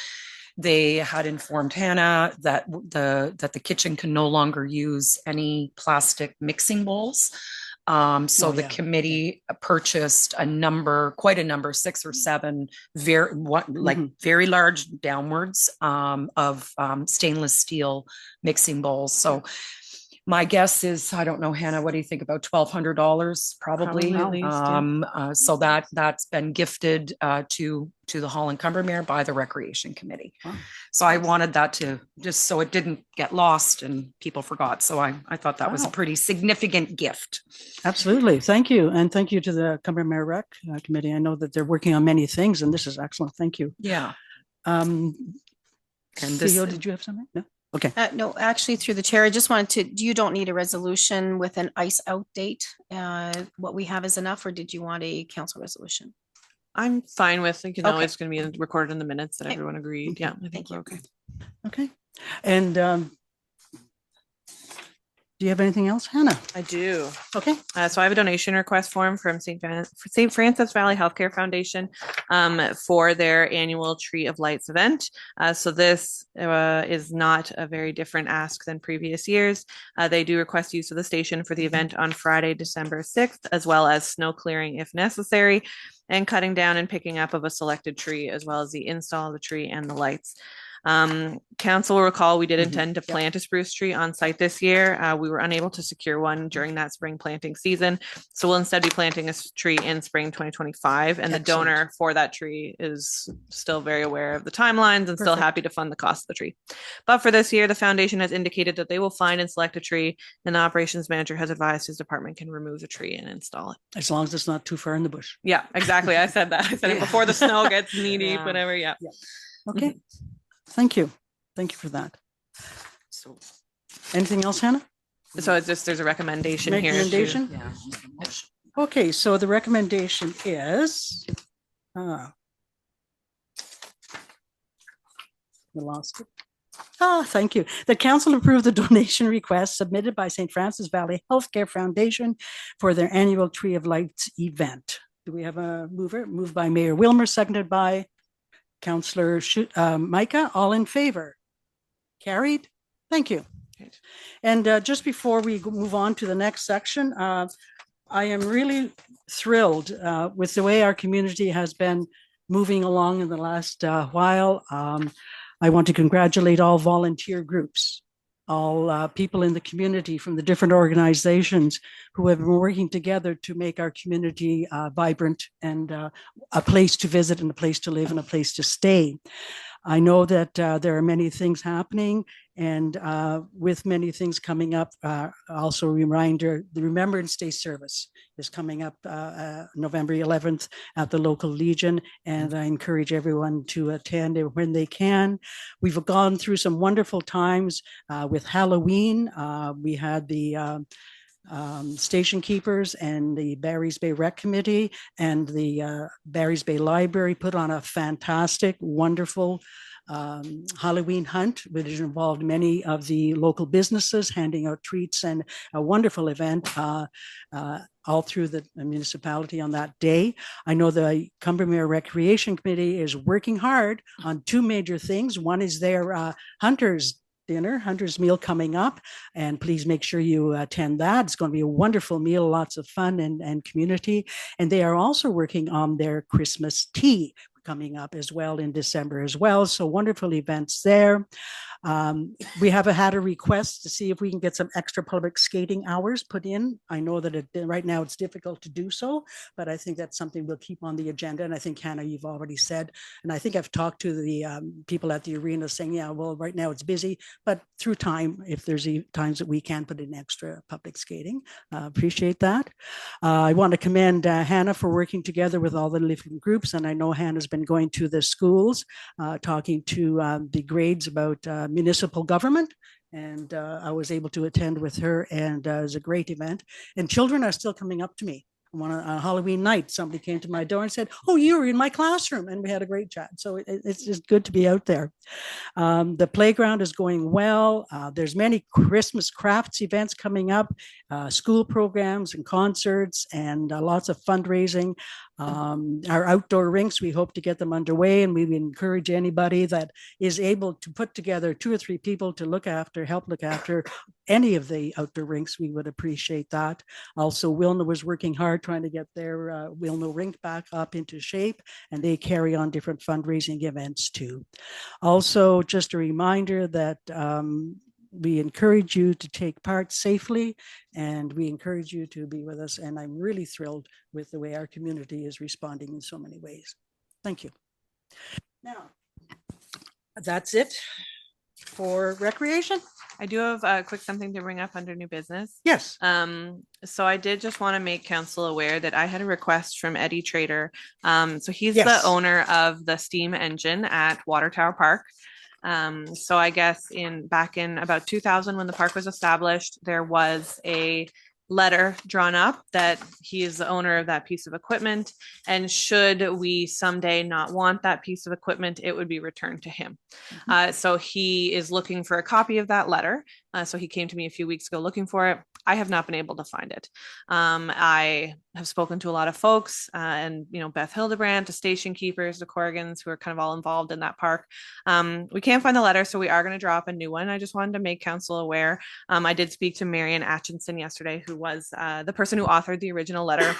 they had informed Hannah that the kitchen can no longer use any plastic mixing bowls. The committee purchased quite a number, 6 or 7, very large downwards of stainless steel mixing bowls. So my guess is, I don't know, Hannah, what do you think, about $1,200 probably? At least, So that's been gifted to the Hall in Cumbermere by the Recreation Committee. Wow. So I wanted that to, just so it didn't get lost and people forgot. So I thought that was a pretty significant gift. Absolutely, thank you. And thank you to the Cumbermere Rec Committee. I know that they're working on many things and this is excellent. Thank you. Yeah. And this, Theo, did you have something? No? Okay. No, actually, through the chair, I just wanted to, you don't need a resolution with an ice out date. What we have is enough, or did you want a council resolution? I'm fine with, Okay. it's going to be recorded in the minutes that everyone agreed. Yeah, I think we're okay. Okay. And do you have anything else, Hannah? I do. Okay. So I have a donation request form from St. Francis Valley Healthcare Foundation for their annual Tree of Lights event. So this is not a very different ask than previous years. They do request use of the station for the event on Friday, December 6th, as well as snow clearing if necessary, and cutting down and picking up of a selected tree, as well as the install of the tree and the lights. Council will recall we did intend to plant a spruce tree on site this year. We were unable to secure one during that spring planting season. So we'll instead be planting a tree in spring 2025. And Excellent. The donor for that tree is still very aware of the timelines and still happy to fund the cost of the tree. But for this year, the foundation has indicated that they will find and select a tree, and the operations manager has advised his department can remove the tree and install it. As long as it's not too far in the bush. Yeah, exactly. I said that. I said it before the snow gets knee deep, whatever. Yeah. Okay. Thank you. Thank you for that. So anything else, Hannah? So it's just, there's a recommendation here. Recommendation? Okay, so the recommendation is, we lost it. Thank you. The council approved the donation request submitted by St. Francis Valley Healthcare Foundation for their annual Tree of Lights event. Do we have a mover? Moved by Mayor Wilmer, seconded by Councillor Micah. All in favor? Carried. Thank you. And just before we move on to the next section, I am really thrilled with the way our community has been moving along in the last while. I want to congratulate all volunteer groups, all people in the community from the different organizations who have been working together to make our community vibrant and a place to visit and a place to live and a place to stay. I know that there are many things happening, and with many things coming up, also a reminder, the Remembrance Day service is coming up November 11th at the local Legion, and I encourage everyone to attend when they can. We've gone through some wonderful times with Halloween. We had the station keepers and the Barry's Bay Rec Committee and the Barry's Bay Library put on a fantastic, wonderful Halloween hunt, which involved many of the local businesses handing out treats, and a wonderful event all through the municipality on that day. I know the Combermere Recreation Committee is working hard on two major things. One is their hunters dinner, hunter's meal coming up, and please make sure you attend that. It's going to be a wonderful meal, lots of fun and community. And they are also working on their Christmas tea coming up as well in December as well. So wonderful events there. We have had a request to see if we can get some extra public skating hours put in. I know that right now it's difficult to do so, but I think that's something we'll keep on the agenda. And I think, Hannah, you've already said, and I think I've talked to the people at the arena saying, yeah, well, right now it's busy, but through time, if there's times that we can put in extra public skating, appreciate that. I want to commend Hannah for working together with all the different groups. And I know Hannah's been going to the schools, talking to the grades about municipal government, and I was able to attend with her, and it was a great event. And children are still coming up to me. On Halloween night, somebody came to my door and said, "Oh, you were in my classroom," and we had a great chat. So it's just good to be out there. The playground is going well. There's many Christmas crafts events coming up, school programs and concerts, and lots of fundraising. Our outdoor rinks, we hope to get them underway, and we encourage anybody that is able to put together 2 or 3 people to help look after any of the outdoor rinks. We would appreciate that. Also, Wilna was working hard trying to get their Wilna rink back up into shape, and they carry on different fundraising events too. Also, just a reminder that we encourage you to take part safely, and we encourage you to be with us. And I'm really thrilled with the way our community is responding in so many ways. Thank you. Now, that's it for recreation. I do have a quick something to bring up under new business. Yes. So I did just want to make council aware that I had a request from Eddie Trader. So he's Yes. the owner of the steam engine at Water Tower Park. So I guess back in about 2000, when the park was established, there was a letter drawn up that he is the owner of that piece of equipment, and should we someday not want that piece of equipment, it would be returned to him. So he is looking for a copy of that letter. So he came to me a few weeks ago looking for it. I have not been able to find it. I have spoken to a lot of folks, and Beth Hildebrandt, the station keepers, the Corrigans, who are kind of all involved in that park. We can't find the letter, so we are going to draw up a new one. I just wanted to make council aware. I did speak to Marian Atchison yesterday, who was the person who authored the original letter.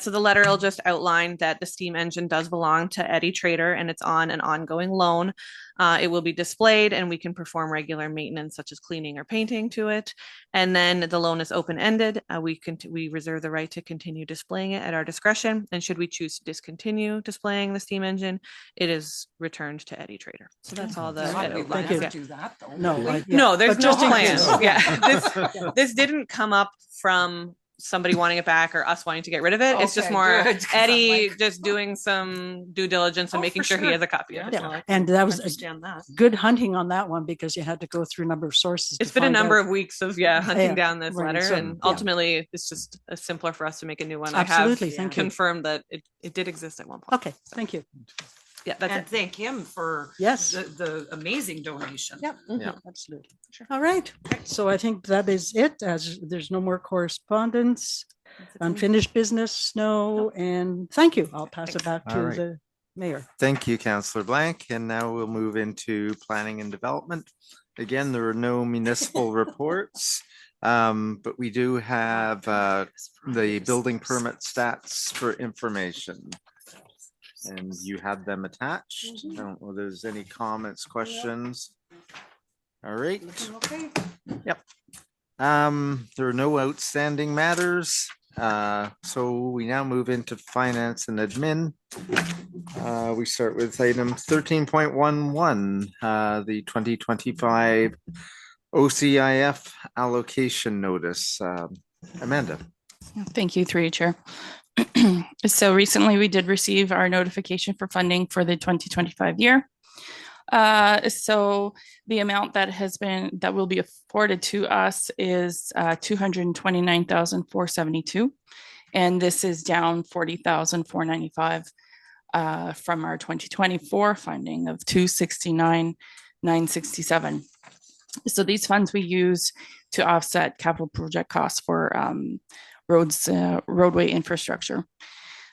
So the letter will just outline that the steam engine does belong to Eddie Trader, and it's on an ongoing loan. It will be displayed, and we can perform regular maintenance such as cleaning or painting to it. And then the loan is open-ended. We reserve the right to continue displaying it at our discretion. And should we choose to discontinue displaying the steam engine, it is returned to Eddie Trader. So that's all the. Thank you. Do that though. No, No, there's But no just in plan. case. Yeah, this didn't come up from somebody wanting it back or us wanting to get rid of it. It's just Okay, more good, 'cause I'm Eddie like- just doing some due diligence and Oh, making for sure he sure. has a copy of it. Yeah. Well, I And can that was a understand that. good hunting on that one because you had to go through a number of sources. It's to been a find number out. of weeks of hunting Yeah, down this right, letter, so, and yeah. ultimately it's just simpler for us to make a new one. Absolutely, I have thank you. confirmed that it did exist at one point. Okay, thank you. Yeah, that's And it. thank him for Yes. the amazing donation. Yep. Yeah. Absolutely. All right. So I think that is it, as there's no more correspondence, That's it for me. unfinished business, no, and thank you. I'll pass it back All to right. the mayor. Thank you, Councillor Blank. And now we'll move into planning and development. Again, there are no municipal reports, but we do have the building permit stats for information. And you have them attached. I don't know if there's any comments, questions. All right. Okay. Yep. There are no outstanding matters. So we now move into finance and admin. We start with item 13.11, the 2025 OCIF allocation notice. Amanda. Thank you, through you, Chair. So recently we did receive our notification for funding for the 2025 year. So the amount that will be afforded to us is 229,472, and this is down 40,495 from our 2024 funding of 269,967. So these funds we use to offset capital project costs for roads, roadway infrastructure.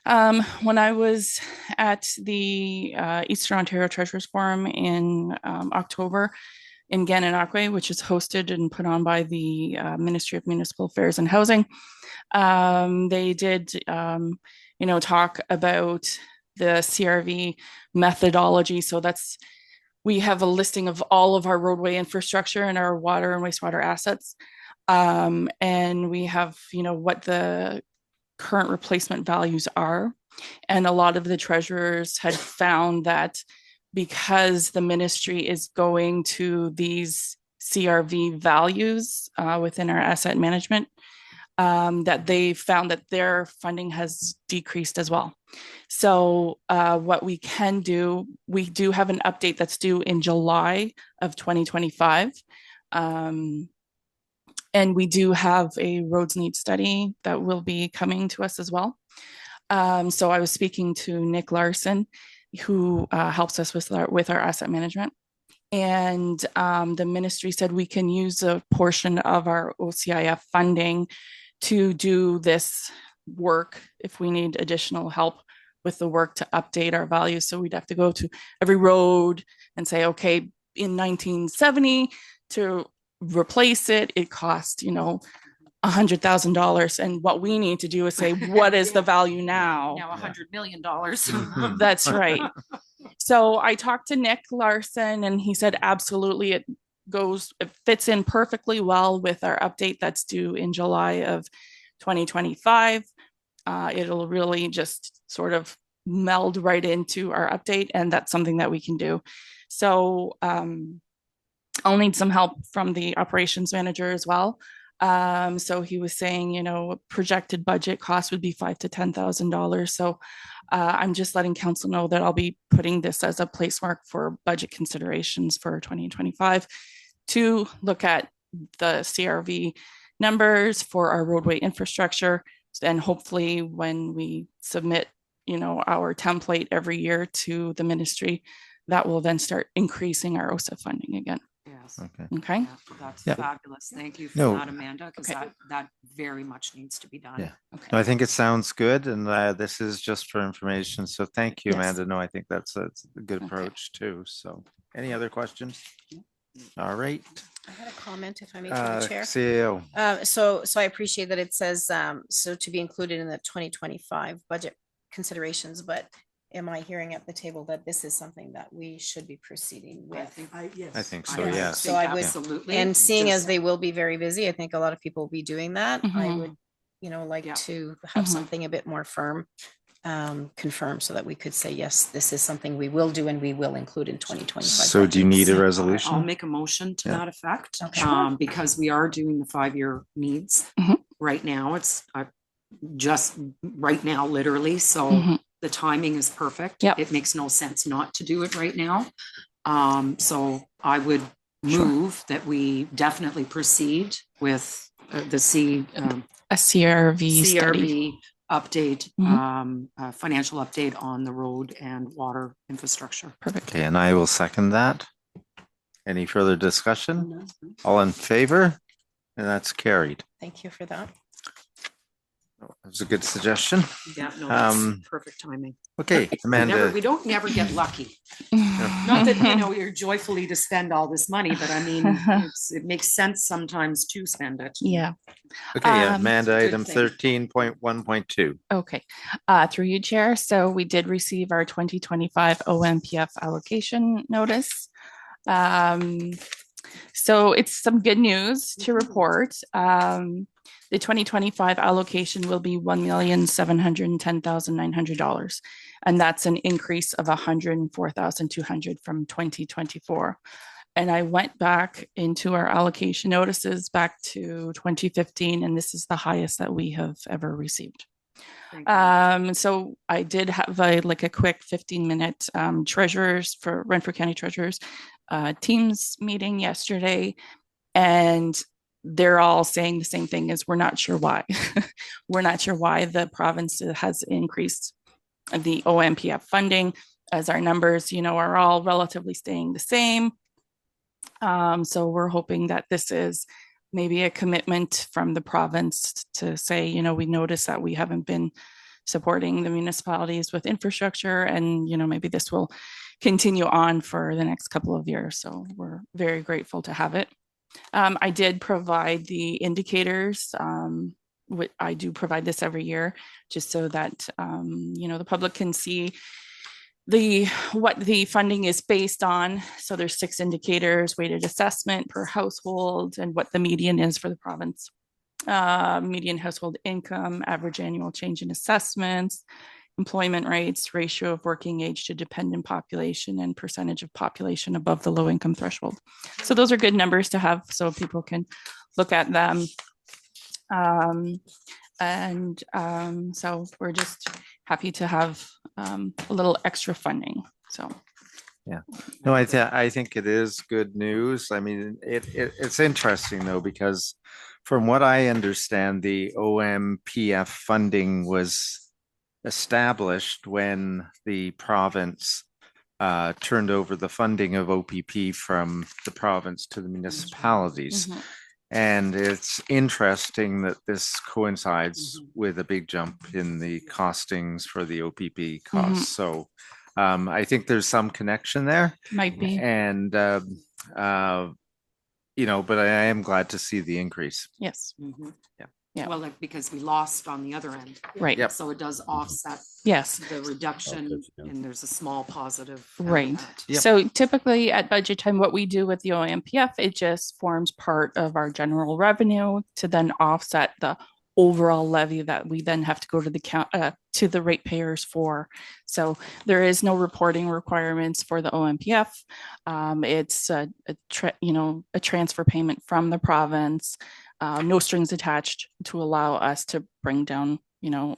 When I was at the Eastern Ontario Treasurers Forum in October in Gananoque, which is hosted and put on by the Ministry of Municipal Affairs and Housing, they did, talk about the CRV methodology. So we have a listing of all of our roadway infrastructure and our water and wastewater assets. And we have, what the current replacement values are. And a lot of the treasurers had found that because the ministry is going to these CRV values within our asset management, that they found that their funding has decreased as well. So what we can do, we do have an update that's due in July of 2025. And we do have a roads need study that will be coming to us as well. So I was speaking to Nick Larson, who helps us with our asset management. And the ministry said we can use a portion of our OCIF funding to do this work if we need additional help with the work to update our values. So we'd have to go to every road and say, okay, in 1970 to replace it, it cost, $100,000. And what we need to do is say, what is the value now? Now $100 million. That's right. So I talked to Nick Larson and he said, absolutely, it fits in perfectly well with our update that's due in July of 2025. It'll really just sort of meld right into our update, and that's something that we can do. So I'll need some help from the operations manager as well. So he was saying, projected budget cost would be $5,000 to $10,000. So I'm just letting council know that I'll be putting this as a place mark for budget considerations for 2025 to look at the CRV numbers for our roadway infrastructure. And hopefully when we submit, our template every year to the ministry, that will then start increasing our OSA funding again. Yes. Okay. Yeah, that's Yeah. fabulous. Thank you for No. that, Amanda, because that very much needs to be done. Yeah. Okay. No, I think it sounds good, and this is just for information. So thank you, Yes. Amanda. No, I think that's a good Okay. approach too. So any other questions? All right. I had a comment, if I may, through the chair. CEO. So I appreciate that it says, so to be included in the 2025 budget considerations, but am I hearing at the table that this is something that we should be proceeding with? Yes. I think so, I yes. So I would- absolutely. And seeing as Just- they will be very busy, I think a lot of people will be doing that. I Mhm. would, like Yeah. to have Mhm. something a bit more firm, confirmed, so that we could say, yes, this is something we will do and we will include in 2025. So do you need a budgets. I'll resolution? make a motion to Yeah. that effect, Okay. because we are doing the 5-year needs Mhm. right now. It's just right now, literally. So Mhm. the timing is perfect. Yep. It makes no sense not to do it right now. So I would Sure. move that we definitely proceed with the A CRV study. CRV update, financial update on the road and water infrastructure. Perfect. Okay, and I will second that. Any further discussion? All in favor? And that's carried. Thank you for that. That was a good suggestion. Yeah, no, that's Um, perfect timing. Okay, Amanda. We don't never get lucky. Not that, you know, you're joyfully to spend all this money, but I mean, it makes sense sometimes to spend it. Yeah. Okay, Amanda, Good item thing. 13.1.2. Okay. Through you, Chair. So we did receive our 2025 OMPF allocation notice. So it's some good news to report. The 2025 allocation will be $1,710,900, and that's an increase of $104,200 from 2024. And I went back into our allocation notices back to 2015, and this is the highest that we have ever received. So I did have a quick 15-minute treasurers for Renfrew County Treasurers Teams meeting yesterday, and they're all saying the same thing: is we're not sure why. We're not sure why the province has increased the OMPF funding, as our numbers, are all relatively staying the same. So we're hoping that this is maybe a commitment from the province to say, we notice that we haven't been supporting the municipalities with infrastructure, and maybe this will continue on for the next couple of years. So we're very grateful to have it. I did provide the indicators. I do provide this every year just so that the public can see what the funding is based on. So there's 6 indicators: weighted assessment per household, and what the median is for the province. Median household income, average annual change in assessments, employment rates, ratio of working age to dependent population, and percentage of population above the low income threshold. So those are good numbers to have so people can look at them. So we're just happy to have a little extra funding. So yeah, no, I think it is good news. I mean, it's interesting though, because from what I understand, the OMPF funding was established when the province turned over the funding of OPP from the province to the municipalities. Mm-hmm. And it's interesting that this coincides with a big jump in the costings for the OPP costs. So I think there's some connection there. Might be. And, but I am glad to see the increase. Yes. Yeah. Yeah. Well, because we lost on the other end. Right. Yep. So it does offset the reduction, and there's a small positive. Right. Yep. So typically at budget time, what we do with the OMPF, it just forms part of our general revenue to then offset the overall levy that we then have to go to the ratepayers for. So there is no reporting requirements for the OMPF. It's a transfer payment from the province. No strings attached, to allow us to bring down, the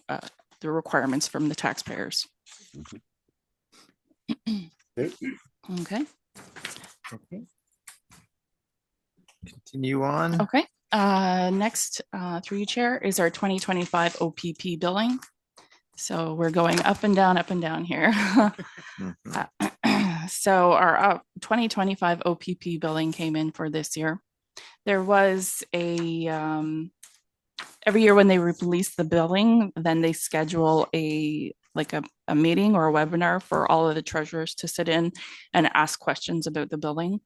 requirements from the taxpayers. Okay. Continue on. Okay. Next, through you, Chair, is our 2025 OPP billing. So we're going up and down here. So our 2025 OPP billing came in for this year. There was every year when they release the billing, then they schedule a meeting or a webinar for all of the treasurers to sit in and ask questions about the billing.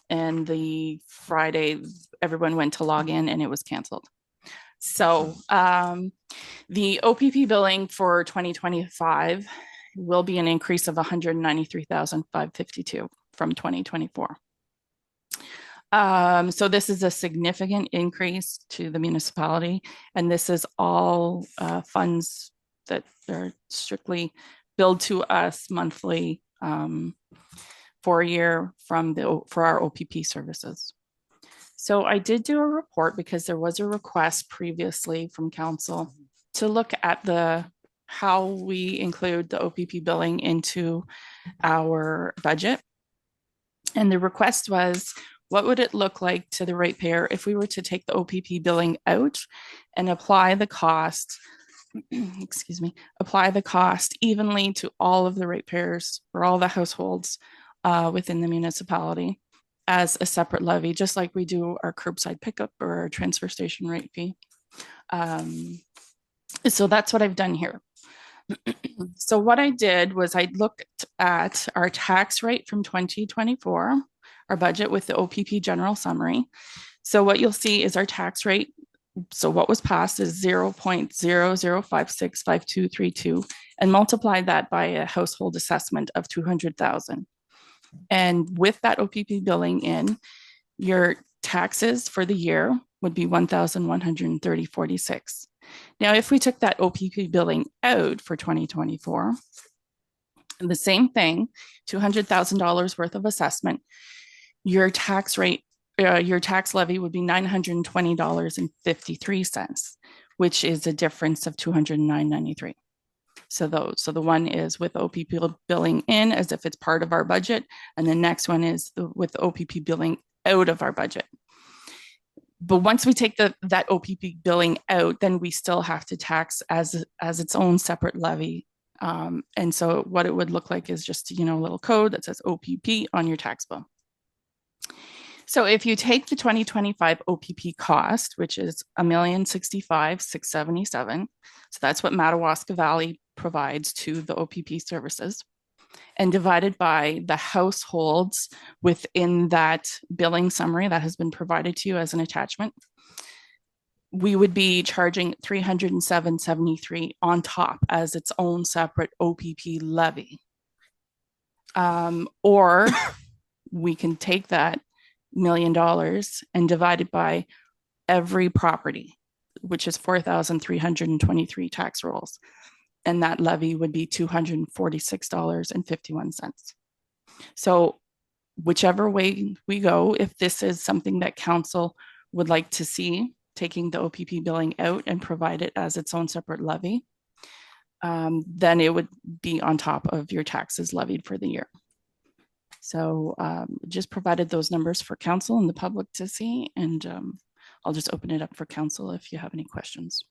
And the Friday, everyone went to log in and it was canceled. So the OPP billing for 2025 will be an increase of $193,552 from 2024. So this is a significant increase to the municipality, and this is all funds that are strictly billed to us monthly for a year for our OPP services. So I did do a report because there was a request previously from council to look at how we include the OPP billing into our budget. And the request was, what would it look like to the ratepayer if we were to take the OPP billing out and apply the cost, apply the cost evenly to all of the ratepayers or all the households within the municipality as a separate levy, just like we do our curbside pickup or our transfer station rate fee. So that's what I've done here. So what I did was I looked at our tax rate from 2024, our budget with the OPP general summary. So what you'll see is our tax rate. So what was passed is 0.00565232 and multiply that by a household assessment of 200,000. And with that OPP billing in, your taxes for the year would be 1,130.46. Now, if we took that OPP billing out for 2024, the same thing, $200,000 worth of assessment, your tax rate, your tax levy would be $920.53, which is a difference of $209.93. So the one is with OPP billing in as if it's part of our budget, and the next one is with the OPP billing out of our budget. But once we take that OPP billing out, then we still have to tax as its own separate levy. And so what it would look like is just, a little code that says OPP on your tax bill. So if you take the 2025 OPP cost, which is $1,065,677, so that's what Madawaska Valley provides to the OPP services, and divided by the households within that billing summary that has been provided to you as an attachment, we would be charging $307.73 on top as its own separate OPP levy. Or we can take that $1 million and divide it by every property, which is 4,323 tax rolls. And that levy would be $246.51. So whichever way we go, if this is something that council would like to see, taking the OPP billing out and provide it as its own separate levy, then it would be on top of your taxes levied for the year. So just provided those numbers for council and the public to see, and I'll just open it up for council if you have any questions.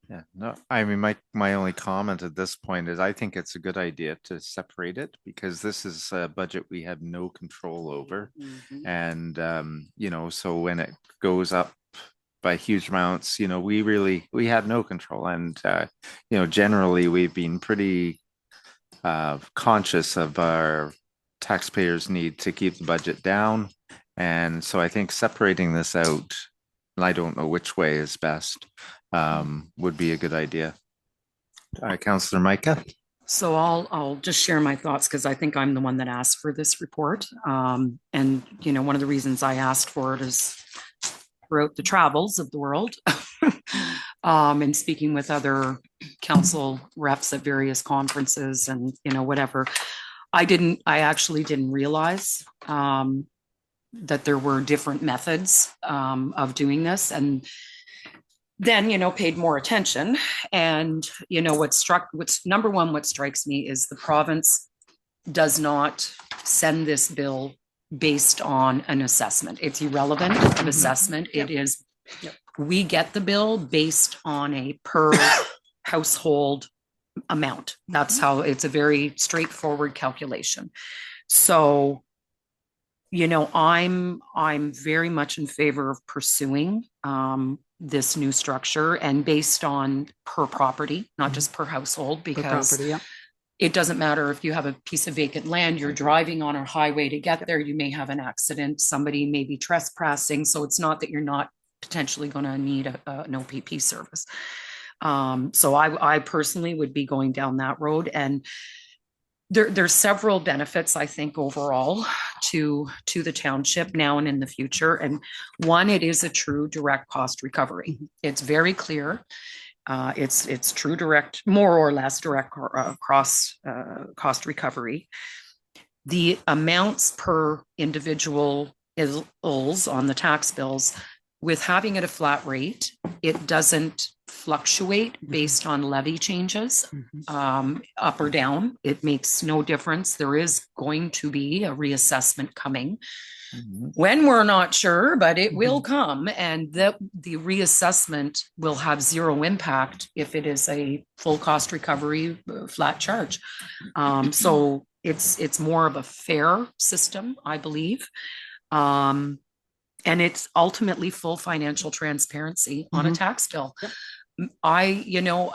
Yeah, no, I mean, my only comment at this point is I think it's a good idea to separate it because this is a budget we have no control over. And, so when it goes up by huge amounts, we have no control. And, generally we've been pretty conscious of our taxpayers' need to keep the budget down. And so I think separating this out, and I don't know which way is best, would be a good idea. Councillor Micah. So I'll just share my thoughts because I think I'm the one that asked for this report. And one of the reasons I asked for it is throughout the travels of the world and speaking with other council reps at various conferences and whatever. I actually didn't realize that there were different methods of doing this, and then paid more attention. And what strikes me is the province does not send this bill based on an assessment. It's irrelevant of assessment. It is, we get the bill based on a per household amount. That's how it's a very straightforward calculation. So, I'm very much in favor of pursuing this new structure and based on per property, not just per household, because it doesn't matter if you have a piece of vacant land, you're driving on a highway to get there, you may have an accident, somebody may be trespassing. So it's not that you're not potentially going to need an OPP service. So I personally would be going down that road, and there's several benefits, I think, overall to the township now and in the future. And one, it is a true direct cost recovery. It's very clear. It's true direct, more or less direct cost recovery. The amounts per individual ills on the tax bills, with having it a flat rate, it doesn't fluctuate based on levy changes, up or down. It makes no difference. There is going to be a reassessment coming when we're not sure, but it will come, and the reassessment will have zero impact if it is a full cost recovery flat charge. So it's more of a fair system, I believe. And it's ultimately full financial transparency on a tax bill. I,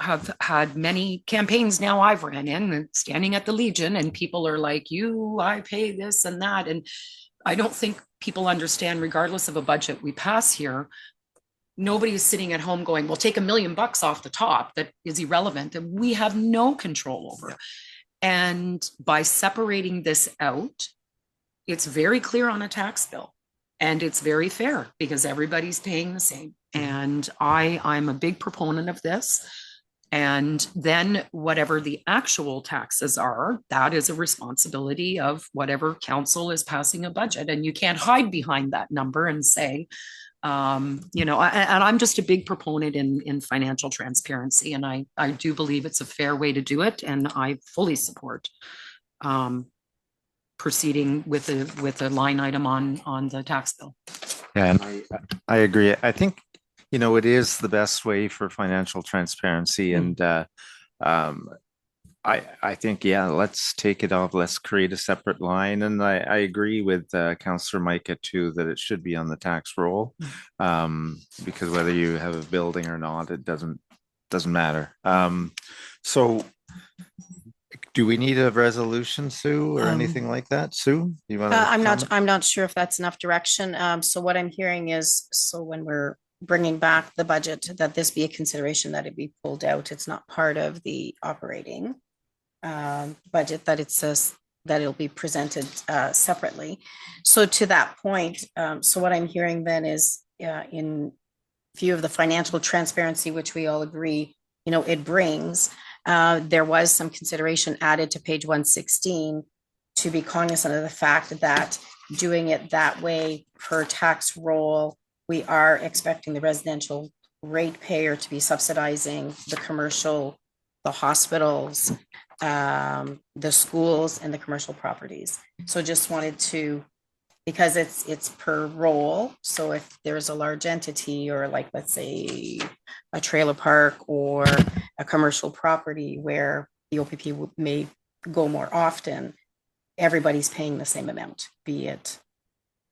have had many campaigns now I've ran in and standing at the Legion, and people are like, I pay this and that. And I don't think people understand, regardless of a budget we pass here, nobody is sitting at home going, well, take $1 million off the top that is irrelevant and we have no control over. And by separating this out, it's very clear on a tax bill. And it's very fair because everybody's paying the same. And I'm a big proponent of this. And then whatever the actual taxes are, that is a responsibility of whatever council is passing a budget. And you can't hide behind that number and say, and I'm just a big proponent in financial transparency. And I do believe it's a fair way to do it. And I fully support proceeding with a line item on the tax bill. Yeah, and I agree. I think, it is the best way for financial transparency. And I think, let's take it off. Let's create a separate line. And I agree with Councillor Micah too, that it should be on the tax roll, because whether you have a building or not, it doesn't matter. So do we need a resolution, Sue, or anything like that? Sue, you want to? I'm not sure if that's enough direction. So what I'm hearing is, so when we're bringing back the budget, that this be a consideration, that it be pulled out. It's not part of the operating budget, that it says that it'll be presented separately. So to that point, so what I'm hearing then is, in view of the financial transparency, which we all agree, it brings, there was some consideration added to page 116 to be cognizant of the fact that doing it that way per tax roll, we are expecting the residential ratepayer to be subsidizing the commercial, the hospitals, the schools, and the commercial properties. So just wanted to, because it's per roll. So if there's a large entity, or like, let's say a trailer park or a commercial property where the OPP may go more often, everybody's paying the same amount, be it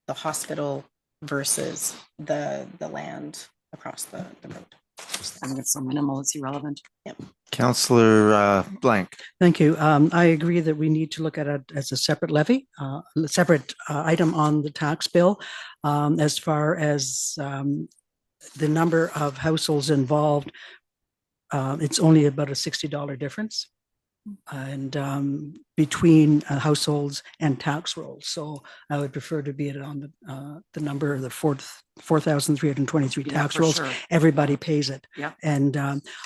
the hospital versus the land across the road. I think it's so minimal, it's irrelevant. Yep. Councillor Blank. Thank you. I agree that we need to look at it as a separate levy, a separate item on the tax bill. As far as the number of households involved, it's only about a $60 difference, and between households and tax rolls. So I would prefer to be it on the number of the 4,323 tax rolls. Sure. Everybody pays it. Yeah. And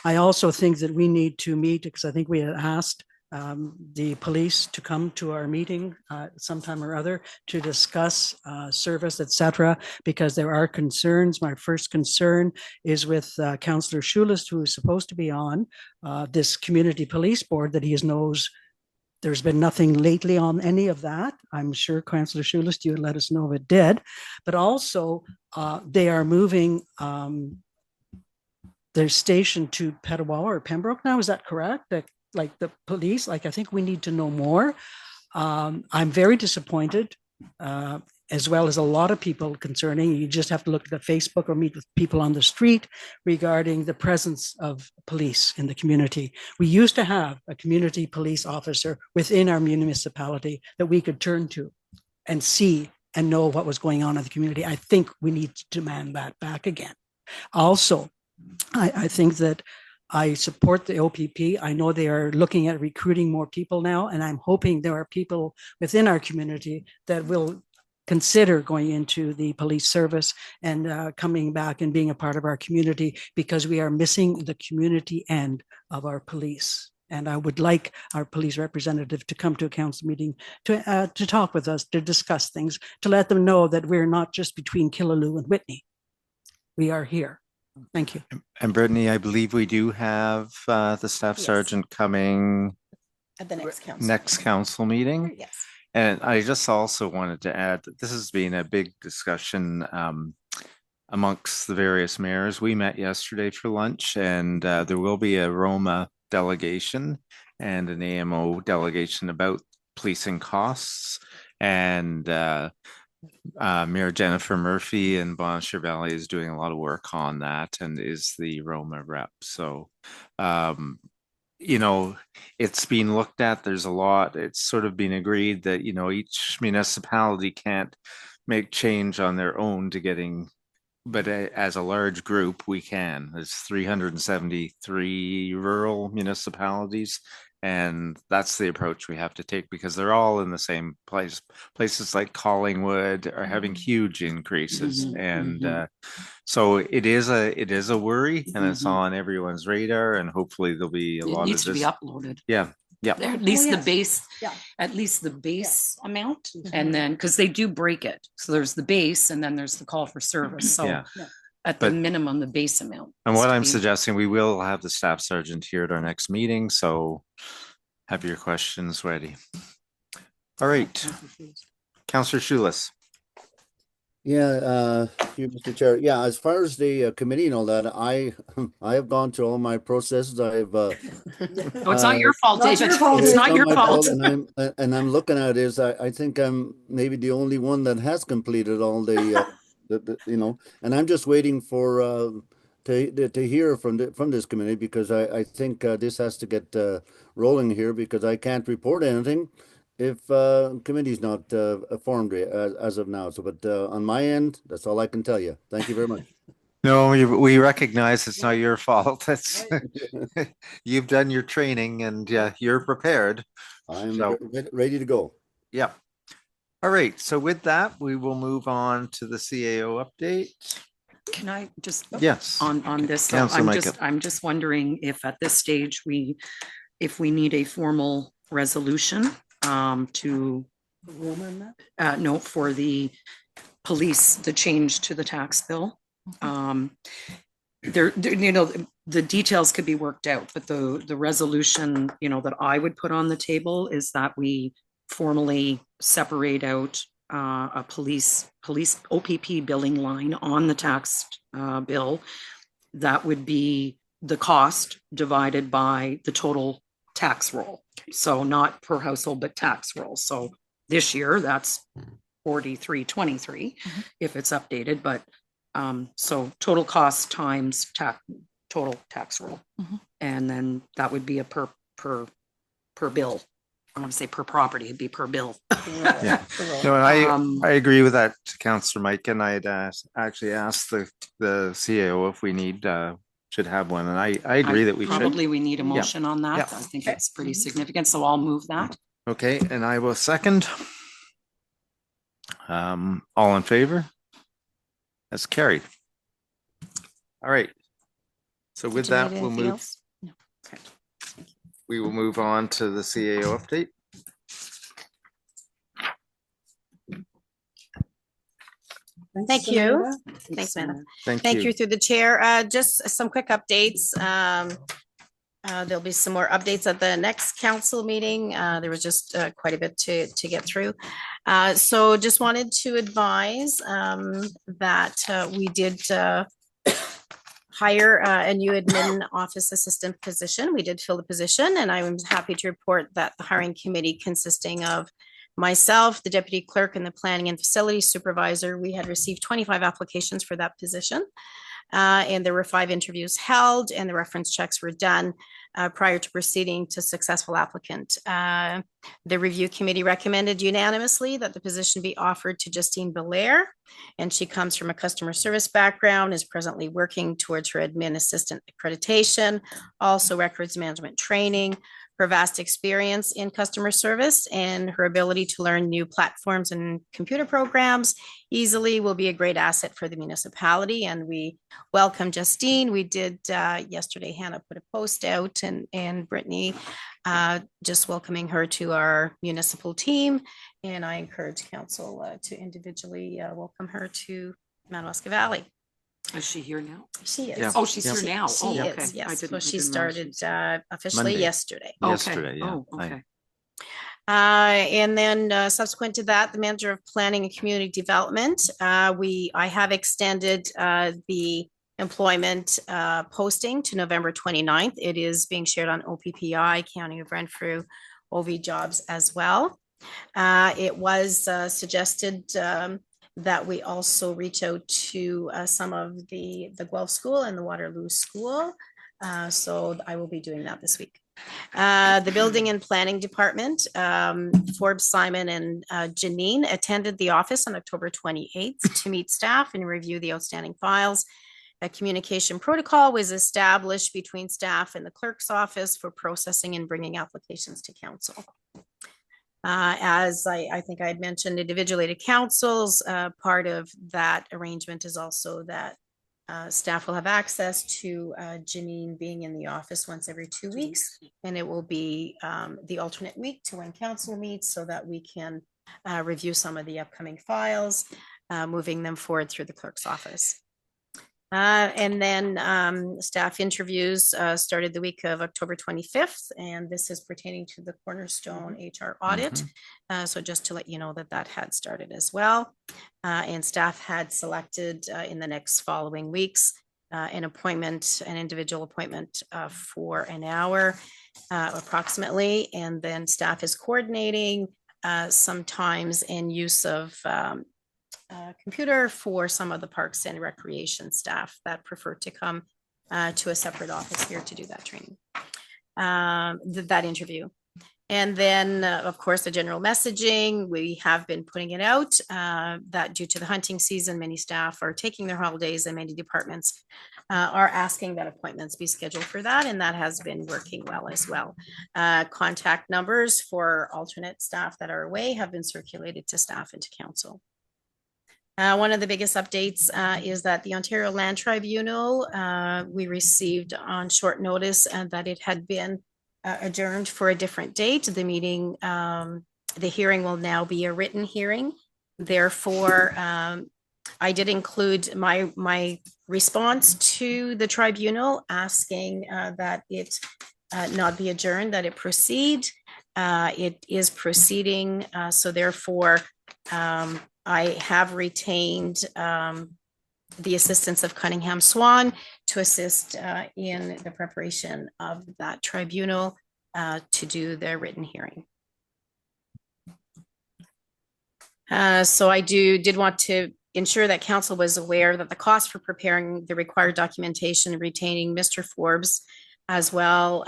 I also think that we need to meet, because I think we had asked the police to come to our meeting sometime or other to discuss service, etc., because there are concerns. My first concern is with Councillor Schulis, who is supposed to be on this community police board, that he knows there's been nothing lately on any of that. I'm sure Councillor Schulis, you would let us know if it did. But also they are moving their station to Petawawa or Pembroke now. Is that correct? Like the police, I think we need to know more. I'm very disappointed, as well as a lot of people concerning. You just have to look at Facebook or meet with people on the street regarding the presence of police in the community. We used to have a community police officer within our municipality that we could turn to and see and know what was going on in the community. I think we need to demand that back again. Also, I think that I support the OPP. I know they are looking at recruiting more people now, and I'm hoping there are people within our community that will consider going into the police service and coming back and being a part of our community, because we are missing the community end of our police And I would like our police representative to come to a council meeting to talk with us, to discuss things, to let them know that we're not just between Killaloe and Whitney. We are here. Thank you. And Brittany, I believe we do have the staff Yes. sergeant coming At the next council meeting. Yes. And I just also wanted to add that this has been a big discussion amongst the various mayors. We met yesterday for lunch, and there will be a Roma delegation and an AMO delegation about policing costs. And Mayor Jennifer Murphy in Bonaire Valley is doing a lot of work on that and is the Roma rep. So, you know, it's been looked at. There's a lot. It's sort of been agreed that, you know, each municipality can't make change on their own to getting, but as a large group, we can. There's 373 rural municipalities. And that's the approach we have to take because they're all in the same place. Places like Collingwood are having huge increases, and so it is a worry, and it's on everyone's radar. And hopefully there'll be a lot of needs to be this. uploaded. Yeah, yeah. There, at least Oh, the yes. base, Yeah. at least the base amount, and then because they do break it, so there's the base, and then the's the call for service. So Yeah. at the But- minimum, the base amount. And needs what to I'm be- suggesting, we will have the staff sergeant here at our next meeting, so have your questions ready. All right, Councillor Shoeless. Yeah, thank you, Mr. Chair. Yeah, as far as the committee and all that, I have gone through all my processes. I've No, it's not your fault, Not David. your fault, It's David. not your my fault. and I'm looking at is I think I'm maybe the only one that has completed all the you know, and I'm just waiting for to hear from this committee because I think this has to get rolling here because I can't report anything if committee's not formed as of now. So, but on my end, that's all I can tell you. Thank you very much. No, we recognize it's not your fault. It's you've done your training and you're prepared. I'm So- ready to go. Yeah. All right. So with that, we will move on to the CAO update. Can I just Yes. on this? So Councillor I'm just wondering if at this stage if we need a formal resolution to no, for the police, the change to the tax bill. There, you know, the details could be worked out, but the resolution, you know, that I would put on the table is that we formally separate out a police OPP billing line on the tax bill. That would be the cost divided by the total tax roll. So not per household, but tax roll. So this year that's 4323 if it's updated, but so total cost times total tax roll. And then that would be a per bill. I want to say per property, it'd be per bill. Yeah. No, and I agree with that, Councillor Mike, and I had actually asked the CAO if we should have one, and I agree that we should. Probably we need a motion on that. Yeah. I think it's pretty significant, so I'll move that. Okay, and I will second. All in favor? That's carried. All right. So with Did you that, need we'll anything move. else? No. Okay. We will move on to the CAO update. Thank you. Thanks, Amanda. Thank you through the chair. Just some quick updates. There'll be some more updates at the next council meeting. There was just quite a bit to get through. So just wanted to advise that we did hire a new admin office assistant position. We did fill the position, and I was happy to report that the hiring committee consisting of myself, the deputy clerk, and the planning and facility supervisor, we had received 25 applications for that position. And there were 5 interviews held, and the reference checks were done prior to proceeding to successful applicant. The review committee recommended unanimously that the position be offered to Justine Belair, and she comes from a customer service background, is presently working towards her admin assistant accreditation, also records management training. Her vast experience in customer service and her ability to learn new platforms and computer programs easily will be a great asset for the municipality. And we welcome Justine. We did yesterday, Hannah put a post out, and Brittany just welcoming her to our municipal team. And I encourage council to individually welcome her to Madawaska Valley. Is she here now? She is. Yeah. Oh, she's here now. She Oh, is, okay. I yes. didn't- So I she didn't realize started she was- officially Monday. yesterday. Yesterday, yeah. Oh, okay. And then subsequent to that, the manager of planning and community development, I have extended the employment posting to November 29th. It is being shared on OPPI, County of Renfrew, OV Jobs as well. It was suggested that we also reach out to some of the Guelph School and the Waterloo School. So I will be doing that this week. The building and planning department, Forbes, Simon, and Janine attended the office on October 28th to meet staff and review the outstanding files. A communication protocol was established between staff and the clerk's office for processing and bringing applications to council. As I think I had mentioned, individuated councils, part of that arrangement is also that staff will have access to Janine being in the office once every 2 weeks, and it will be the alternate week to when council meets so that we can review some of the upcoming files, moving them forward through the clerk's office. And then staff interviews started the week of October 25th, and this is pertaining to the Cornerstone HR audit. So just to let you know that that had started as well. And staff had selected in the next following weeks an individual appointment for an hour approximately. And then staff is coordinating sometimes in use of computer for some of the parks and recreation staff that prefer to come to a separate office here to do that training, that interview. And then, of course, the general messaging, we have been putting it out that due to the hunting season, many staff are taking their holidays and many departments are asking that appointments be scheduled for that. And that has been working well as well. Contact numbers for alternate staff that are away have been circulated to staff and to council. One of the biggest updates is that the Ontario Land Tribunal, we received on short notice that it had been adjourned for a different date. The meeting, the hearing will now be a written hearing. Therefore, I did include my response to the tribunal asking that it not be adjourned, that it proceed. It is proceeding, so therefore, I have retained the assistance of Cunningham Swan to assist in the preparation of that tribunal to do their written hearing. So I did want to ensure that council was aware that the cost for preparing the required documentation and retaining Mr. Forbes as well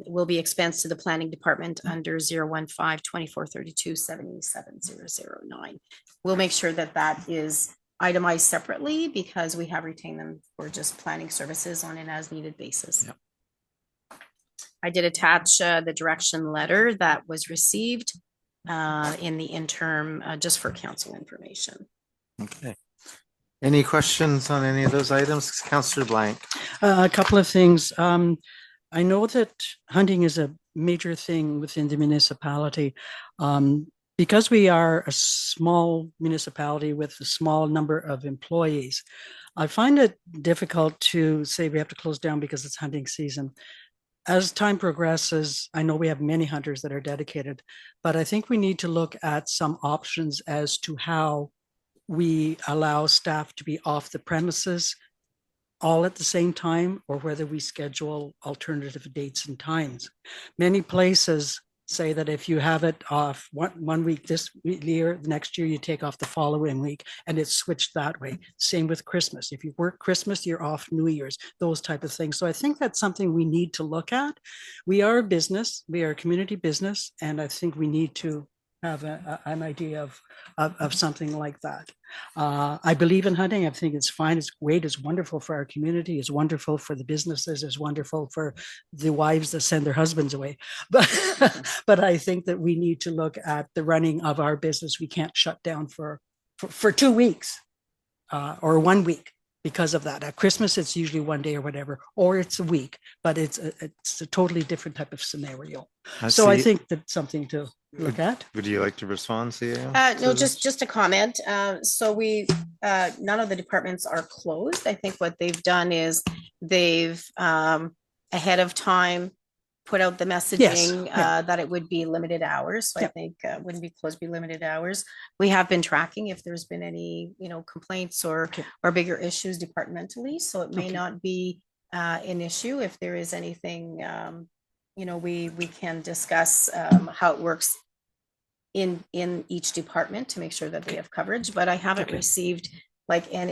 will be expensed to the planning department under 015-2432-77009. We'll make sure that that is itemized separately because we have retained them for just planning services on an as needed basis. Yep. I did attach the direction letter that was received in the interim just for council information. Okay. Any questions on any of those items? Councillor Blank. A couple of things. I know that hunting is a major thing within the municipality. Because we are a small municipality with a small number of employees, I find it difficult to say we have to close down because it's hunting season. As time progresses, I know we have many hunters that are dedicated, but I think we need to look at some options as to how we allow staff to be off the premises all at the same time, or whether we schedule alternative dates and times. Many places say that if you have it off one week this year, next year you take off the following week, and it's switched that way. Same with Christmas. If you work Christmas, you're off New Year's, those type of things. So I think that's something we need to look at. We are a business, we are a community business, and I think we need to have an idea of something like that. I believe in hunting. I think it's fine. It's great. It's wonderful for our community. It's wonderful for the businesses. It's wonderful for the wives that send their husbands away. But I think that we need to look at the running of our business. We can't shut down for 2 weeks or 1 week because of that. At Christmas, it's usually 1 day or whatever, or it's a week, but it's a totally different type of scenario. So I think that's something to look at. Would you like to respond, CEO? No, just a comment. So we, none of the departments are closed. I think what they've done is they've ahead of time put out the messaging that it would be limited hours. So I think wouldn't be closed, be limited hours. We have been tracking if there's been any, complaints or bigger issues departmentally. So it may not be an issue. If there is anything, we can discuss how it works in each department to make sure that they have coverage. But I haven't received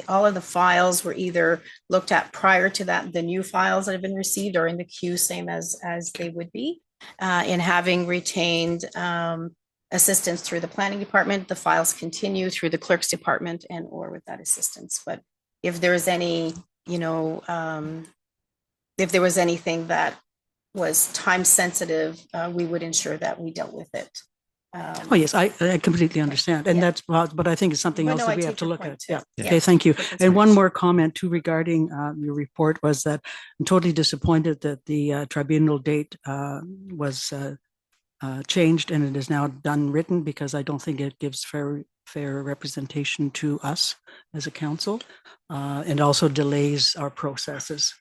all of the files were either looked at prior to that, the new files that have been received or in the queue, same as they would be. In having retained assistance through the planning department, the files continue through the clerk's department and or with that assistance. But if there is any, if there was anything that was time sensitive, we would ensure that we dealt with it. Oh, yes, I completely understand. And that's, but I think it's something else that we have to look at. Yeah. Okay, thank you. And one more comment too regarding your report was that I'm totally disappointed that the tribunal date was changed and it is now done written, because I don't think it gives fair representation to us as a council, and also delays our processes.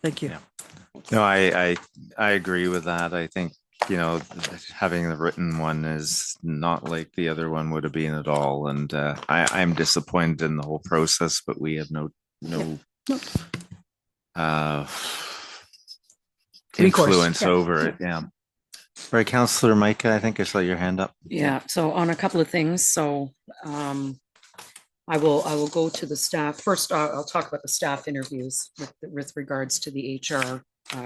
Thank you. Yeah. No, I agree with that. I think, having the written one is not like the other one would have been at all. And I'm disappointed in the whole process, but we have no influence over it. Yeah. Right, Councillor Micah, I think I saw your hand up. Yeah. So on a couple of things. So I will go to the staff. First, I'll talk about the staff interviews with regards to the HR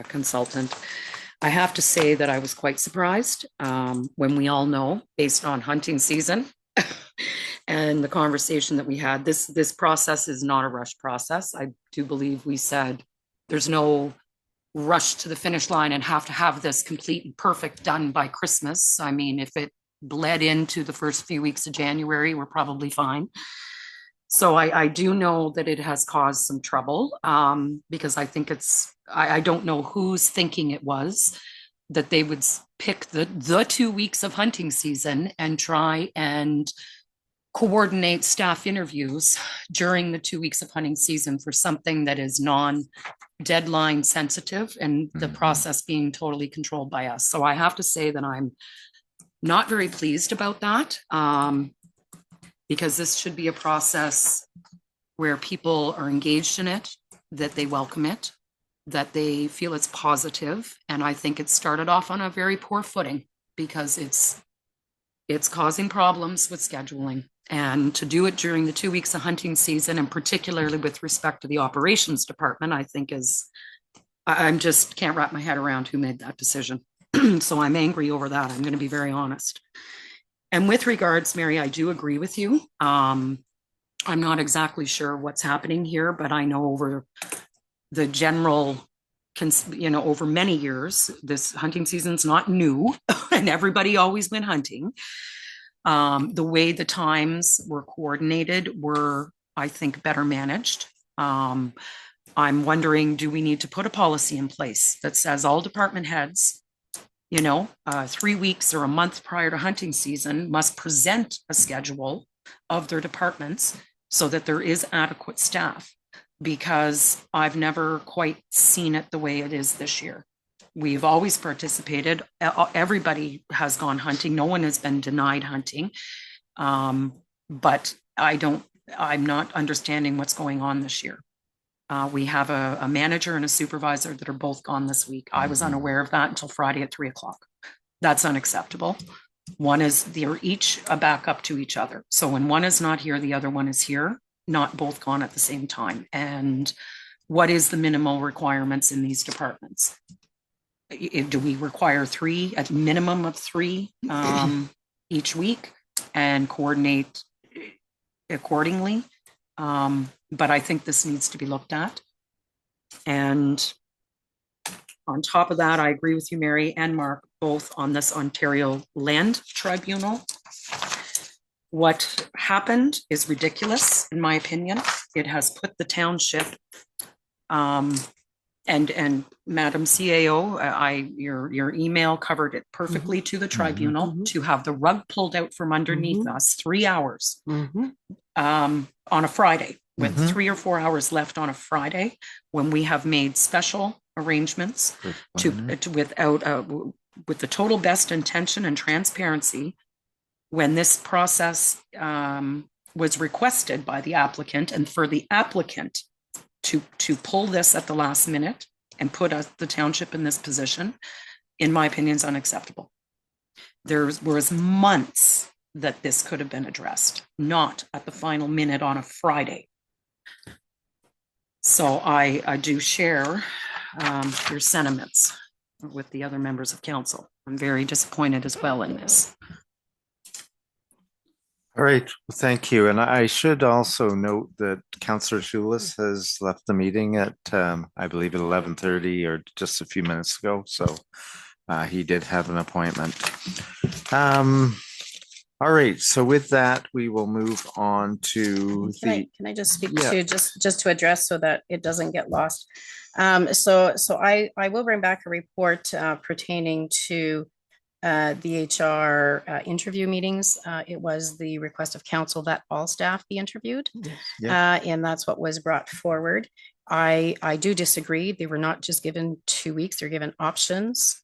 consultant. I have to say that I was quite surprised when we all know, based on hunting season and the conversation that we had, this process is not a rush process. I do believe we said there's no rush to the finish line and have to have this complete and perfect done by Christmas. I mean, if it bled into the first few weeks of January, we're probably fine. So I do know that it has caused some trouble because I think I don't know whose thinking it was that they would pick the 2 weeks of hunting season and try and coordinate staff interviews during the 2 weeks of hunting season for something that is non-deadline sensitive and the process being totally controlled by us. So I have to say that I'm not very pleased about that. Because this should be a process where people are engaged in it, that they welcome it, that they feel it's positive. And I think it started off on a very poor footing because it's causing problems with scheduling. And to do it during the 2 weeks of hunting season, and particularly with respect to the operations department, I think I'm just can't wrap my head around who made that decision. So I'm angry over that. I'm going to be very honest. And with regards, Mary, I do agree with you. I'm not exactly sure what's happening here, but I know over the general, over many years, this hunting season's not new and everybody always went hunting. The way the times were coordinated were, I think, better managed. I'm wondering, do we need to put a policy in place that says all department heads 3 weeks or a month prior to hunting season must present a schedule of their departments so that there is adequate staff, because I've never quite seen it the way it is this year. We've always participated. Everybody has gone hunting. No one has been denied hunting. But I'm not understanding what's going on this year. We have a manager and a supervisor that are both gone this week. I was unaware of that until Friday at 3:00. That's unacceptable. They're each a backup to each other. So when one is not here, the other one is here, not both gone at the same time. And what is the minimal requirements in these departments? Do we require 3, at minimum of 3 each week and coordinate accordingly. But I think this needs to be looked at. And on top of that, I agree with you, Mary and Mark, both on this Ontario Land Tribunal. What happened is ridiculous, in my opinion. It has put the township, and Madam CAO, your email covered it perfectly to the tribunal to have the rug pulled out from underneath us 3 hours on a Friday, with 3 or 4 hours left on a Friday, when we have made special arrangements with the total best intention and transparency. When this process was requested by the applicant, and for the applicant to pull this at the last minute and put the township in this position, in my opinion, is unacceptable. There was months that this could have been addressed, not at the final minute on a Friday. So I do share your sentiments with the other members of council. I'm very disappointed as well in this. All right, well, thank you. And I should also note that Councillor Schulis has left the meeting at, I believe, at 11:30 or just a few minutes ago. So he did have an appointment. All right, so with that, we will move on to Can I just speak to just to address so that it doesn't get lost? So I will bring back a report pertaining to the HR interview meetings. It was the request of council that all staff be interviewed. And that's what was brought forward. I do disagree. They were not just given 2 weeks, they're given options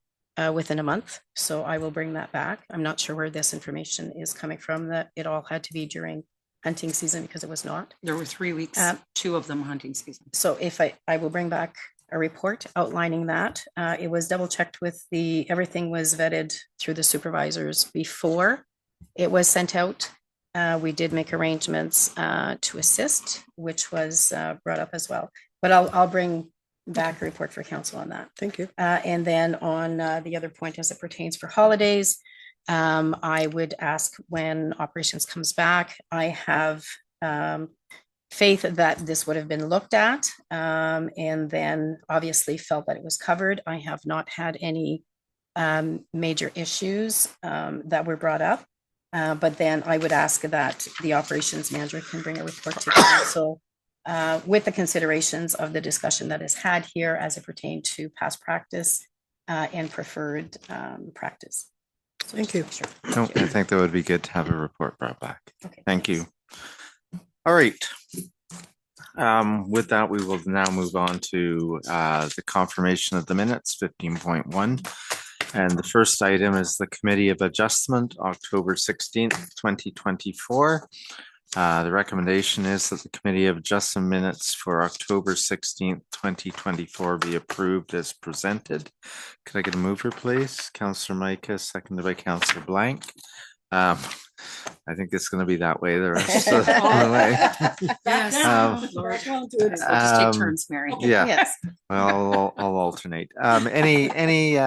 within a month. So I will bring that back. I'm not sure where this information is coming from, that it all had to be during hunting season, because it was not. There were 3 weeks, 2 of them hunting season. So if I will bring back a report outlining that. It was double checked with everything was vetted through the supervisors before it was sent out. We did make arrangements to assist, which was brought up as well. But I'll bring back a report for council on that. Thank you. And then on the other point, as it pertains for holidays, I would ask when operations comes back. I have faith that this would have been looked at, and then obviously felt that it was covered. I have not had any major issues that were brought up, but then I would ask that the operations manager can bring a report to council with the considerations of the discussion that is had here as it pertained to past practice and preferred practice. So thank you. Sure. No, I think that would be good to have a report brought back. Okay, thank you. All right. With that, we will now move on to the confirmation of the minutes, 15.1. And the first item is the Committee of Adjustment, October 16th, 2024. The recommendation is that the Committee of Adjustment minutes for October 16th, 2024 be approved as presented. Could I get a mover, please? Councillor Micah, seconded by Councillor Blank. I think it's going to be that way the rest of the way. Yes. We'll just take turns, Mary. Yeah. Yes. Well, I'll alternate. Any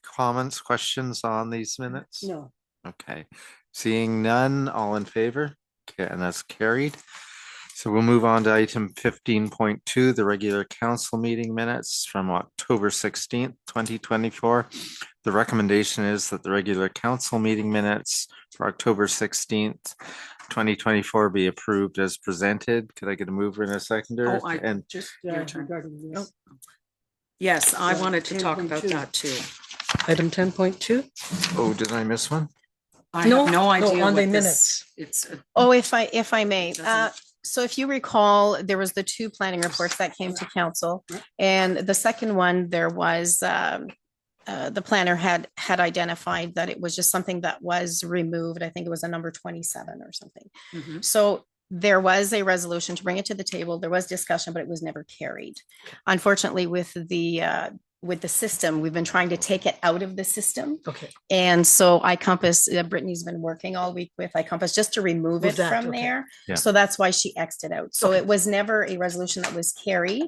comments, questions on these minutes? No. Okay. Seeing none, all in favor? Okay, and that's carried. So we'll move on to item 15.2, the regular council meeting minutes from October 16th, 2024. The recommendation is that the regular council meeting minutes for October 16th, 2024 be approved as presented. Could I get a mover and a seconder? And just your turn. regarding this. Yes, I wanted to talk about that too. Item 10.2. Oh, did I miss one? I have no idea on the what minutes. It's if I may, so if you recall, there was the 2 planning reports that came to council, and the second one, there was the planner had identified that it was just something that was removed. I think it was a number 27 or something. So there was a resolution to bring it to the table. There was discussion, but it was never carried. Unfortunately, with the system, we've been trying to take it out of the system. Okay. And so iCompass, Brittany's been working all week with iCompass just to remove it from there. Yeah. So that's why she X'd it out. So it was never a resolution that was carried.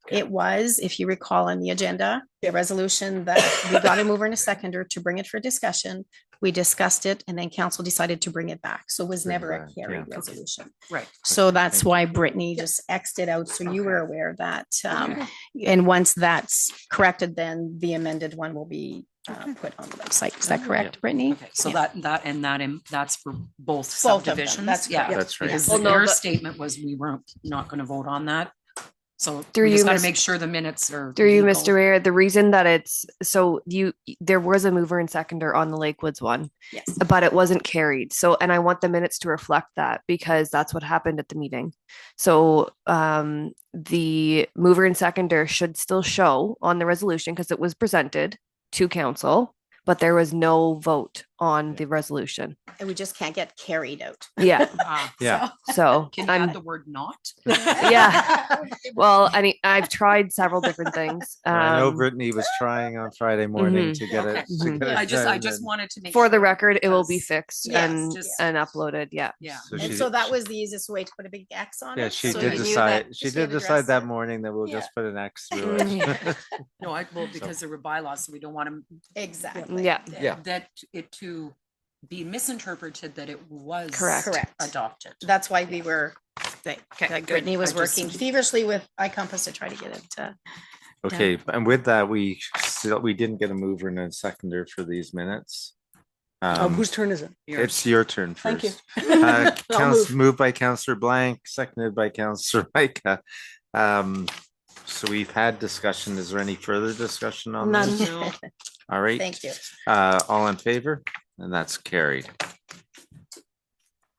It was, if you recall on the agenda, a resolution that we got a mover and a seconder to bring it for discussion, We discussed it and then council decided to bring it back. So it was Bring it never a back, carried yeah. resolution. Right. So that's Thank why Brittany just X'd it out. So you were Okay. aware that, and once that's corrected, then the amended one will be put on the website. Is that correct, Brittany? Okay, so Yeah. that's for both Both of them, subdivisions? that's Yeah, correct. That's right. because Well, no, their the- statement was we weren't not going to vote on that. So Through we just you, got to Miss- make sure the minutes are. Through you, legal. Mr. Mayor, the reason that it's so there was a mover and seconder on the Lakewoods one, Yes. but it wasn't carried. So, and I want the minutes to reflect that because that's what happened at the meeting. So, the mover and seconder should still show on the resolution because it was presented to council, but there was no vote on the resolution. And we just can't get carried out. Yeah. Ah, Yeah. So, can you add the word not? yeah. Well, I mean, I've tried several different things. I know Brittany was trying on Friday morning to get Okay. it. To Mhm. get it I done, just and wanted to make For the sure record, it will be because- fixed Yes, and just- and uploaded. Yeah. Yeah. so And she- so that was the easiest way to put a big X on Yeah, it. she so did you knew decide. that She she did had decide addressed that it. morning that we'll Yeah. just put an X through it. No, because there were bylaws, so we don't want Exactly. Yeah. Yeah. that it to be misinterpreted that it was Correct. adopted. That's why we were, like good. Brittany was I just- working feverishly with iCompass to try to get it. Okay, and with that, we didn't get a mover and a seconder for these minutes. Whose turn is it? It's your turn Thank you. first. I'll move. Moved by Councillor Blank, seconded by Councillor Micah. So we've had discussion. Is there any further discussion on None. this? No. All right. Thank you. All in favor? And that's carried.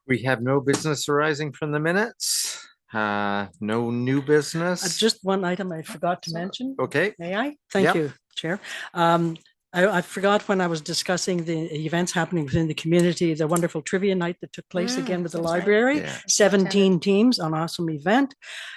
We have no business arising from the minutes. No new business. Just one item I forgot to mention. Okay, May I? Thank Yep. you, Chair. I forgot when I was discussing the events happening within the community, the wonderful trivia night that took place again with the that's right. library. yeah, 17 teams, an awesome event.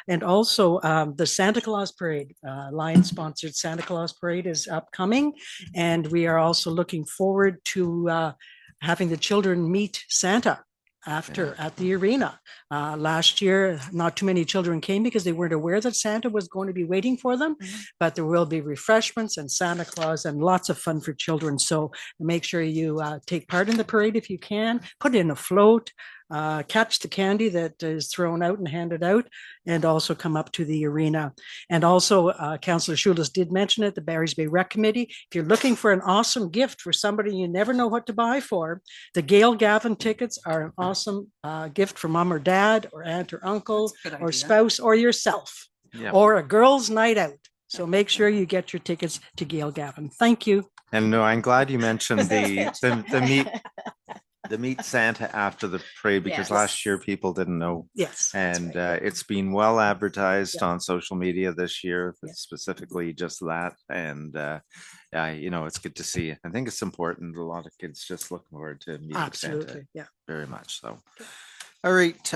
And also the Santa Claus Parade, Lion sponsored Santa Claus Parade is upcoming. And we are also looking forward to having the children meet Santa after at the arena. Last year, not too many children came because they weren't aware that Santa was going to be waiting for them, but there will be refreshments and Santa Claus and lots of fun for children. So make sure you take part in the parade if you can, put in a float, catch the candy that is thrown out and handed out, and also come up to the arena. And also, Councillor Schulis did mention it, the Barry's Bay Rec Committee. If you're looking for an awesome gift for somebody you never know what to buy for, the Gail Gavin tickets are an awesome gift for mom or dad or aunt or uncle That's a good or idea. spouse or yourself yeah. or a girls' night out. So make sure you get your tickets to Gail Gavin. Thank you. And no, I'm glad you mentioned the meet Santa after the parade because Yes. last year people didn't know. Yes. And it's been well advertised on social media this year, Yeah. specifically just that. And it's good to see. I think it's important. A lot of kids just look forward to meeting Santa Absolutely. Yeah. very much so. All right.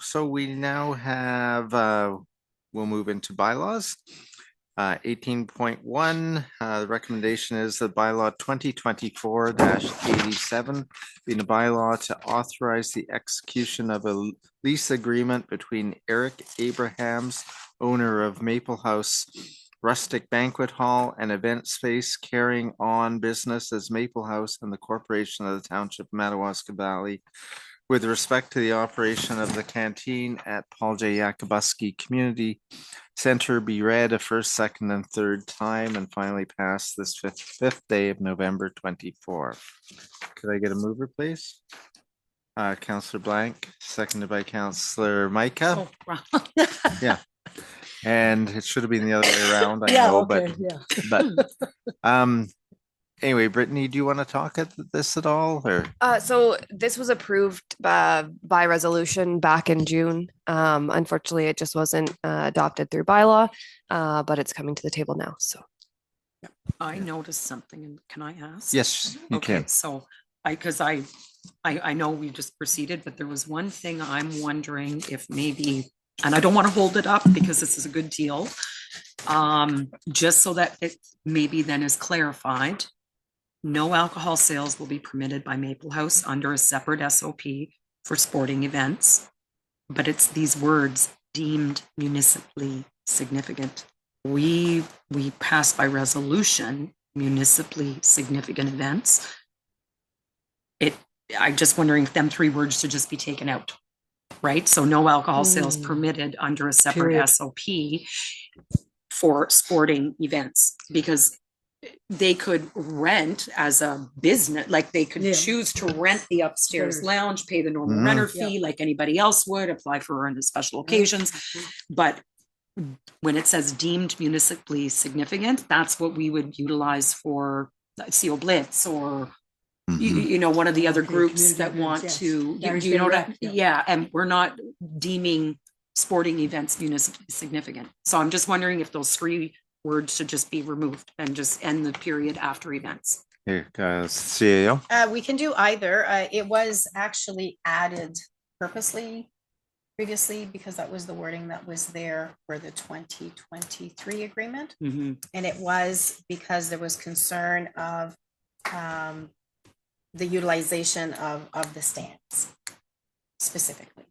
So we now have we'll move into bylaws. 18.1, the recommendation is the bylaw 2024-87 being a bylaw to authorize the execution of a lease agreement between Eric Abrahams, owner of Maple House Rustic Banquet Hall and Event Space, carrying on business as Maple House and the Corporation of the Township of Madawaska Valley with respect to the operation of the canteen at Paul J. Yakubuski Community Center be read a first, second, and third time and finally passed this fifth day of November 24. Could I get a mover, please? Councillor Blank, seconded by Councillor Micah. Oh, Yeah. And it should have been the other way around, I Yeah. know, Okay. Yeah. but anyway, Brittany, do you want to talk at this at all or? So this was approved by resolution back in June. Unfortunately, it just wasn't adopted through bylaw, but it's coming to the table now. So I noticed something, and can I ask? Yes, you Okay, can. so because I know we just proceeded, but there was one thing I'm wondering if maybe, and I don't want to hold it up because this is a good deal. Just so that it maybe then is clarified, no alcohol sales will be permitted by Maple House under a separate SOP for sporting events. But it's these words deemed municipally significant. We passed by resolution municipally significant events. I'm just wondering if them 3 words should just be taken out, right? So no alcohol sales permitted under a separate Period. SOP for sporting events, because they could rent as a business, like they could Yeah. choose to rent the upstairs Sure. lounge, pay the normal Mhm. renter fee like anybody else would, apply for on special occasions. But when it says deemed municipally significant, that's what we would utilize for CO Blitz or Mhm. one of the other Okay, groups community that events, want yes. to, That is you know what correct, yeah. yeah, and we're not deeming sporting events municipally significant. So I'm just wondering if those 3 words should just be removed and just end the period after events. Here, CAO. We can do either. It was actually added purposely previously because that was the wording that was there for the 2023 agreement. And it was because there was concern of the utilization of the stands specifically.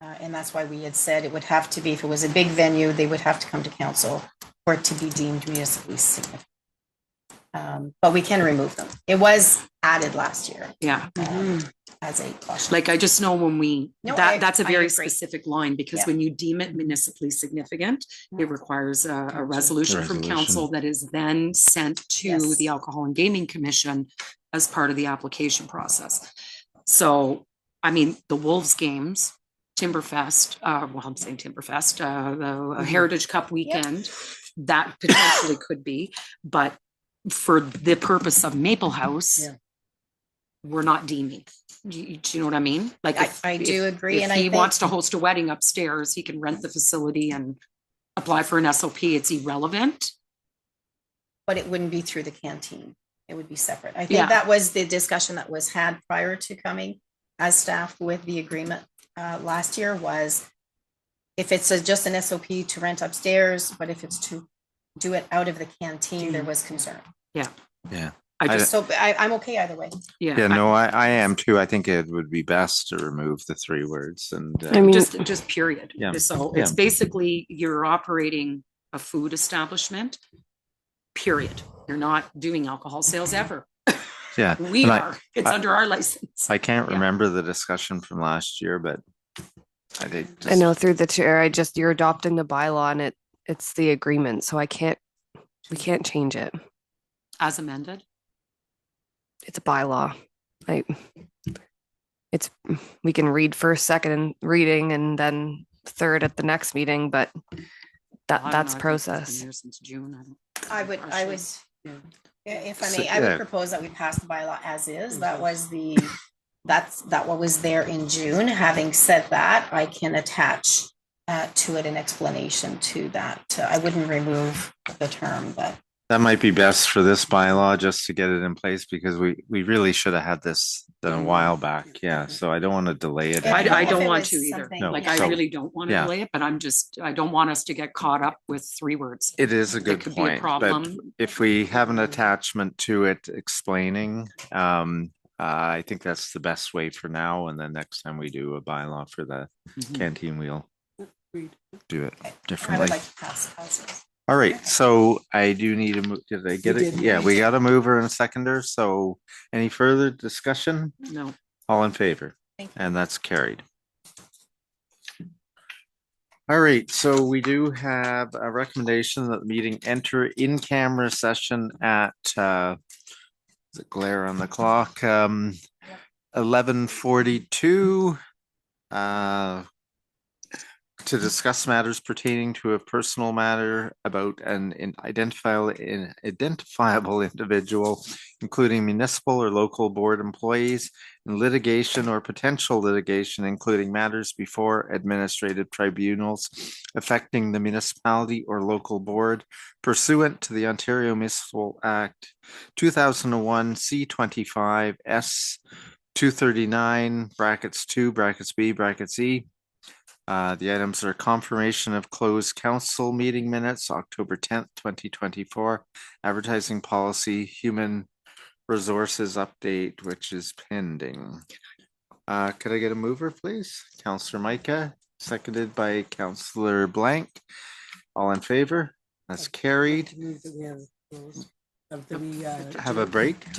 And that's why we had said it would have to be, if it was a big venue, they would have to come to council for it to be deemed municipally significant. But we can remove them. It was added last year. Yeah. As a caution. Like, I just know when we, No, that's a I very agree. specific line, because Yeah. when you deem it municipally significant, it requires a resolution from council that is then sent to Yes. the Alcohol and Gaming Commission as part of the application process. So, I mean, the Wolves games, Timberfest, well, I'm saying Timberfest, the Heritage Cup weekend, that potentially could be, but for the purpose of Maple House, Yeah. we're not deeming. Do you know what I mean? Like, I do agree, If and I he think- wants to host a wedding upstairs, he can rent the facility and apply for an SOP. It's irrelevant. But it wouldn't be through the canteen. It would be separate. I Yeah. think that was the discussion that was had prior to coming as staff with the agreement last year, was if it's just an SOP to rent upstairs, but if it's to do it out of the canteen, there was concern. Yeah. Yeah. So I'm okay either way. Yeah, no, I am too. I think it would be best to remove the 3 words and I mean, just period. Yeah. So it's basically you're operating a food establishment, period. You're not doing alcohol sales ever. yeah. We And are. It's under our license. I can't Yeah. remember the discussion from last year, but I think I know through the chair, you're adopting the bylaw and it's the agreement, so we can't change it. As amended. It's a bylaw. We can read first, second and reading and then third at the next meeting, but I don't that's know, I think it's been process. here since June. I would, if I So, may, I would yeah. propose that we pass the bylaw as is. That was what was there in June. Having said that, I can attach to it an explanation to that. I wouldn't remove the term, but that might be best for this bylaw, just to get it in place, because we really should have had this done a while back. Yeah, so I don't want to delay it. Yeah, I anymore. don't If it want was to either. something- No, Like, so- I really don't want to yeah. delay it, but I don't want us to get caught up with 3 words. It is a good could be a point, but problem. if we have an attachment to it explaining, I think that's the best way for now. And then next time we do a bylaw for the canteen, we'll do it I would differently. like to pass it. All right, so I do need a move. Did I get You it? did. Yeah, we got a mover and a seconder. So any further discussion? No. All in favor? Thank you. And that's carried. All right, so we do have a recommendation that the meeting enter in camera session at is it glare on the clock? 11:42. To discuss matters pertaining to a personal matter about an identifiable individual, including municipal or local board employees, and litigation or potential litigation, including matters before administrative tribunals affecting the municipality or local board pursuant to the Ontario Municipal Act 2001 C25 S 239 brackets 2 brackets B brackets E. The items are confirmation of closed council meeting minutes, October 10th, 2024, advertising policy, human resources update, which is pending. Could I get a mover, please? Councillor Micah, seconded by Councillor Blank. All in favor? That's carried. Move that we have closed of the, Have a break.